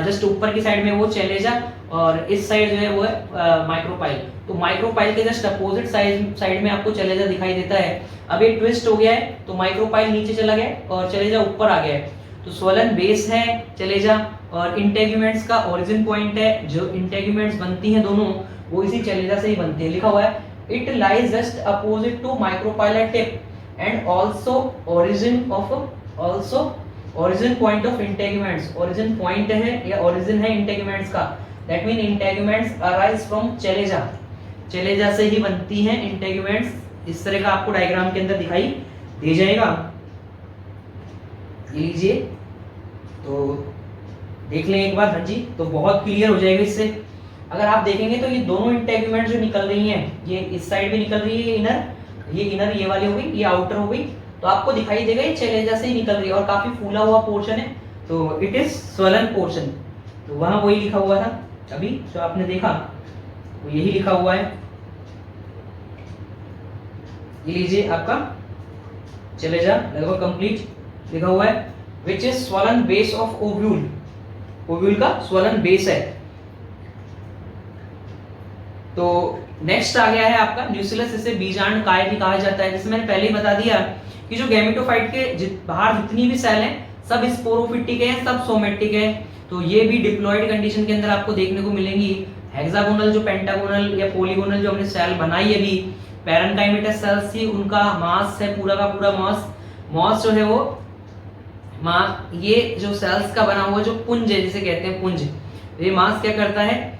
जस्ट ऊपर की साइड में वो चलेजा और इस साइड जो है वो है माइक्रोपाइल। तो माइक्रोपाइल के जस्ट अपोजिट साइड में आपको चलेजा दिखाई देता है। अब ये ट्विस्ट हो गया है तो माइक्रोपाइल नीचे चला गया और चलेजा ऊपर आ गया है। तो सोलन बेस है चलेजा और इंटेगुमेंट्स का ओरिजिन पॉइंट है। जो इंटेगुमेंट्स बनती हैं दोनों वो इसी चलेजा से ही बनती है। लिखा हुआ है it lies just opposite to micropylar tip end origin point of integuments। origin point है या origin है इंटेगुमेंट्स का, that mean integuments arise from चलेजा से ही बनती हैं इंटेगुमेंट्स। इस तरह का आपको डायग्राम के अंदर दिखाई दे जाएगा। ये लीजिए, तो देख लें एक बार। हाँ जी, तो बहुत क्लियर हो जाएगा इससे। अगर आप देखेंगे तो ये दोनों इंटेगुमेंट जो निकल रही हैं, ये इस साइड भी निकल रही है इनर ये वाली हो गई, ये आउटर हो गई, तो आपको दिखाई देगा ये चलेजा से ही निकल रही है और काफी फूला हुआ पोर्शन है, तो इट इज स्वलन पोर्शन। तो वहां वही लिखा हुआ था अभी जो आपने देखा, वो यही लिखा हुआ है। ये लीजिए आपका चलेजा लगभग कंप्लीट लिखा हुआ है, which is swollen base of ovule. Ovule का स्वलन बेस है। तो नेक्स्ट आ गया है आपका न्यूक्लियस, इसे बीजांड काय भी कहा जाता है। जैसे मैंने पहले ही बता दिया कि जो गैमेटोफाइट के बाहर जितनी भी सेल हैं सब स्पोरोफिटिक हैं, सब सोमेटिक हैं। तो ये भी डिप्लॉयड कंडीशन के अंदर आपको देखने को मिलेंगी। हेक्सागोनल जो पेंटागोनल या पॉलीगोनल जो हमने सेल बनाई अभी पैरेन्काइमेटस सेल्स थी, उनका मास है पूरा का पूरा मास जो है वो ये जो सेल्स का बना हुआ जो पुंज है, जिसे कहते हैं पुंज, ये मास क्या करता है,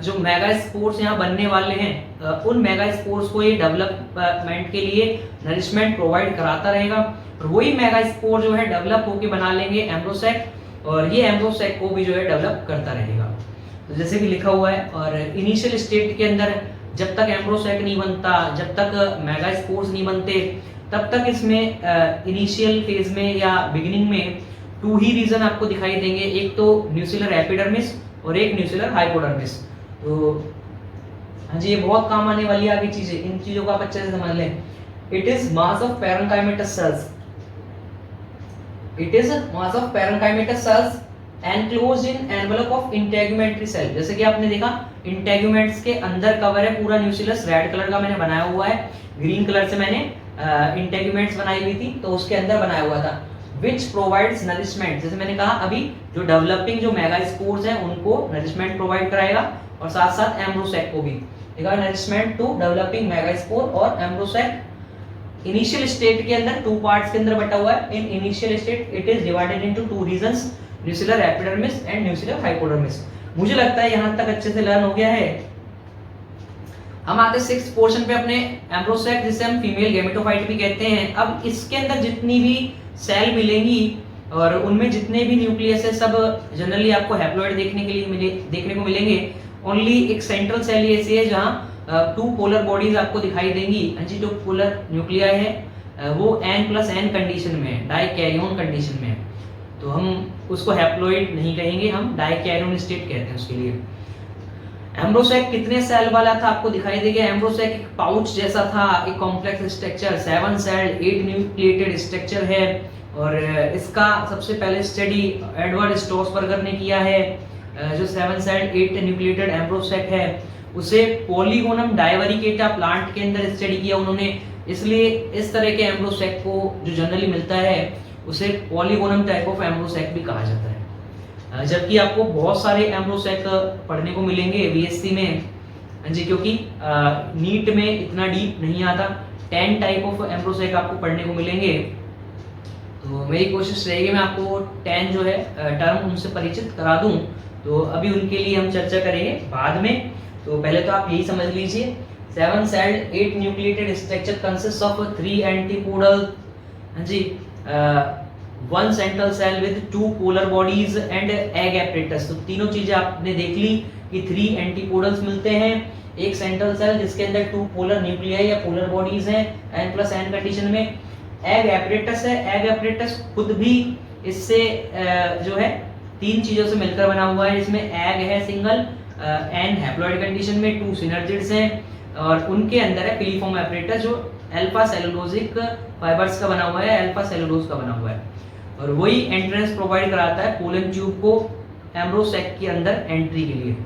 जो मेगास्पोर्स यहाँ बनने वाले हैं उन मेगास्पोर्स को ये डेवलपमेंट के लिए नरिशमेंट प्रोवाइड कराता रहेगा। और वही मेगास्पोर जो है डेवलप होके बना लेंगे एम्ब्रोसैक, और ये एम्ब्रोसैक को भी जो है डेवलप करता रहेगा। तो जैसे कि लिखा हुआ है, और इनिशियल स्टेट के अंदर जब तक एम्ब्रोसैक नहीं बनता, जब तक मेगास्पोर्स नहीं बनते, तब तक इसमें इनिशियल फेज में या बिगिनिंग में टू ही रीजन आपको दिखाई देंगे, एक तो न्यूक्लियर एपिडर्मिस और एक न्यूक्लियर हाइपोडर्मिस। तो हाँ जी, ये बहुत काम आने वाली आगे चीजें, इन चीजों को आप अच्छे से समझ लें। It is mass of parenchymatous cells, it is mass of parenchymatous cells enclosed in envelope of integumentary cell. जैसे कि आपने देखा इंटेगुमेंट्स के अंदर कवर है पूरा न्यूक्लियस, रेड कलर का मैंने बनाया हुआ है, ग्रीन कलर से मैंने इंटेगुमेंट्स बनाई हुई थी तो उसके अंदर बनाया हुआ था। विच प्रोवाइड्स नरिशमेंट, जैसे मैंने कहा अभी जो डेवलपिंग जो मेगास्पोर्स हैं उनको नरिशमेंट प्रोवाइड कराएगा, और साथ साथ एम्ब्रोसैक को भी देखा, नरिशमेंट टू डेवलपिंग मेगास्पोर और एम्ब्रोसैक। इनिशियल स्टेट के अंदर टू पार्ट्स के अंदर बटा हुआ है। In initial state it is divided into two reasons, nuclear epidermis and nuclear hypodermis. मुझे लगता है यहाँ तक अच्छे से लर्न हो गया है। हम आते हैं सिक्स्थ पोर्शन पे अपने, एम्ब्रोसैक जिसे हम फीमेल गैमेटोफाइट भी कहते हैं। अब इसके अंदर जितनी भी सेल मिलेंगी और उनमें जितने भी न्यूक्लियस है सब जनरली आपको हैप्लॉइड देखने को मिलेंगे। ओनली एक सेंट्रल सेल ऐसी है जहाँ टू पोलर बॉडीज आपको दिखाई देंगी। जी, जो पोलर न्यूक्लियाई है वो N+N कंडीशन में है, डाइकैरियोन कंडीशन में है, तो हम उसको हैप्लॉइड नहीं कहेंगे, हम डाइकैरियोन स्टेट कहते हैं उसके लिए। एम्ब्रोसैक कितने सेल वाला था आपको दिखाई देगा। एम्ब्रोसैक एक पाउच जैसा था, एक complex structure, 7 sailed 8 nucleated structure है। और इसका सबसे पहले स्टडी एडवर्ड स्ट्रॉसबर्गर ने किया है। जो 7 सेल्ड 8 न्यूक्लिएटेड एम्ब्रोसैक है उसे पॉलीगोनम डायवरिकेटा प्लांट के अंदर स्टडी किया उन्होंने, इसलिए इस तरह के एम्ब्रोसैक को जो जनरली मिलता है उसे पॉलीगोनम टाइप ऑफ एम्ब्रोसैक भी कहा जाता है। जबकि आपको बहुत सारे एम्ब्रोसैक पढ़ने को मिलेंगे बीएससी में, हाँ जी, क्योंकि नीट में इतना डीप नहीं आता। 10 टाइप ऑफ एम्ब्रोसेक आपको पढ़ने को मिलेंगे, तो मेरी कोशिश रहेगी मैं आपको 10 जो है टर्म उनसे परिचित करा दूं। तो अभी उनके लिए हम चर्चा करेंगे बाद में। तो पहले तो आप यही समझ लीजिए, 7 celled 8 nucleated structure consists of 3 antipodal, हाँ जी, 1 central cell with 2 polar bodies and egg apparatus। तो तीनों चीजें आपने देख ली कि 3 एंटीपोडल्स मिलते हैं, एक सेंट्रल सेल जिसके अंदर 2 पोलर न्यूक्लियाई या पोलर बॉडीज हैं, n+n कंडीशन में, एग एपरेटस है। एग एपरेटस खुद भी इससे जो है 3 चीजों से मिलकर बना हुआ है, जिसमें एग है सिंगल, n हैप्लॉइड कंडीशन में, 2 सिनर्जिड्स हैं, और उनके अंदर है पिलीफॉर्म एपरेटस जो अल्फा सेलुलोजिक फाइबर्स का बना हुआ है, अल्फा सेलुलोज का बना हुआ है, और वही एंट्रेंस प्रोवाइड कराता है पोलन ट्यूब को एम्ब्रोसेक के अंदर एंट्री के लिए।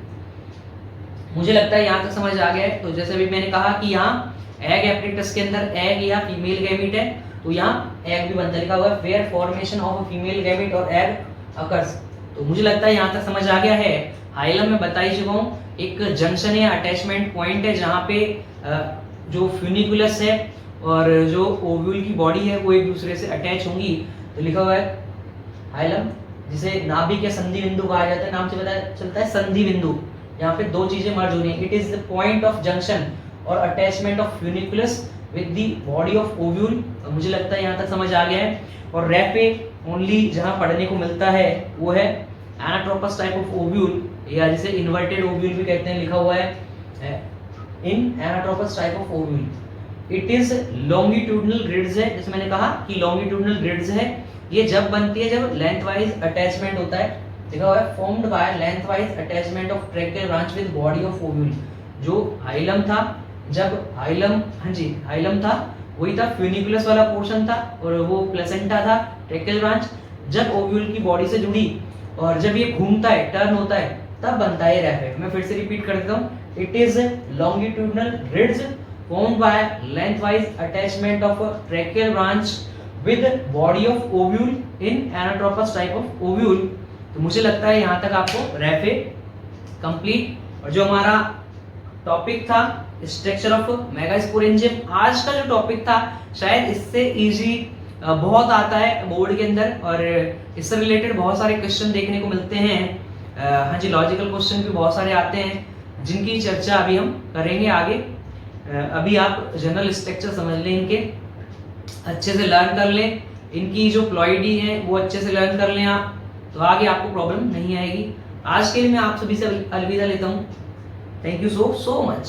मुझे लगता है यहाँ तक समझ आ गया है। तो जैसे भी मैंने कहा कि यहाँ एग एपरेटस के अंदर एग या फीमेल गैमीट है, तो यहाँ एग भी बनता लिखा हुआ है, where formation of female gamete और एग अकर्स। तो मुझे लगता है यहाँ तक समझ आ गया है। हाइलम में बता ही चुका हूँ, एक जंक्शन या अटैचमेंट पॉइंट है जहाँ पे जो फ्यूनिकुलस है और जो ओव्यूल की बॉडी है वो एक दूसरे से अटैच होंगी। तो लिखा हुआ है हाइलम, जिसे नाभिक या संधि बिंदु कहा जाता है, नाम से पता चलता है संधि बिंदु। यहाँ पे 2 चीजें मर्ज हो रही हैं, it is the point of junction और attachment of funiculus with the body of ovule. मुझे लगता है यहाँ तक समझ आ गया है। और रैपे ओनली जहाँ पढ़ने को मिलता है वो है एनाट्रोपस टाइप ऑफ ओव्यूल, या जिसे इन्वर्टेड ओव्यूल भी कहते हैं, लिखा हुआ है in anatropous type of ovule. It is longitudinal grids है, जैसे मैंने कहा कि लॉन्गिट्यूडनल ग्रिड्स है, ये जब बनती है जब लेंथवाइज अटैचमेंट होता है, लिखा हुआ है formed by lengthwise attachment of tracheal branch with body of ovule. जो हाइलम था, जब हाइलम, हाँ जी हाइलम था, वही था फ्यूनिकुलस वाला पोर्शन था, और वो प्लेसेंटा था, ट्रैकियल ब्रांच। जब ओव्यूल की बॉडी से जुड़ी और जब ये घूमता है, टर्न होता है, तब बनता है रैपे। मैं फिर से रिपीट कर देता हूँ, it is longitudinal grids formed by lengthwise attachment of a tracheal branch with body of ovule in anatropous type of ovule। तो मुझे लगता है यहाँ तक आपको रैफे कंप्लीट। और जो हमारा टॉपिक था स्ट्रक्चर ऑफ मेगास्पोरेंजियम, आज का जो टॉपिक था शायद इससे इजी बहुत आता है बोर्ड के अंदर, और इससे रिलेटेड बहुत सारे क्वेश्चन देखने को मिलते हैं। हाँ जी, लॉजिकल क्वेश्चन भी बहुत सारे आते हैं, जिनकी चर्चा अभी हम करेंगे आगे। अभी आप जनरल स्ट्रक्चर समझ लें, इनके अच्छे से लर्न कर लें, इनकी जो प्लॉइडी है वो अच्छे से लर्न कर लें आप, तो आगे आपको प्रॉब्लम नहीं आएगी। आज के लिए मैं आप सभी से अलविदा लेता हूँ। Thank you so much.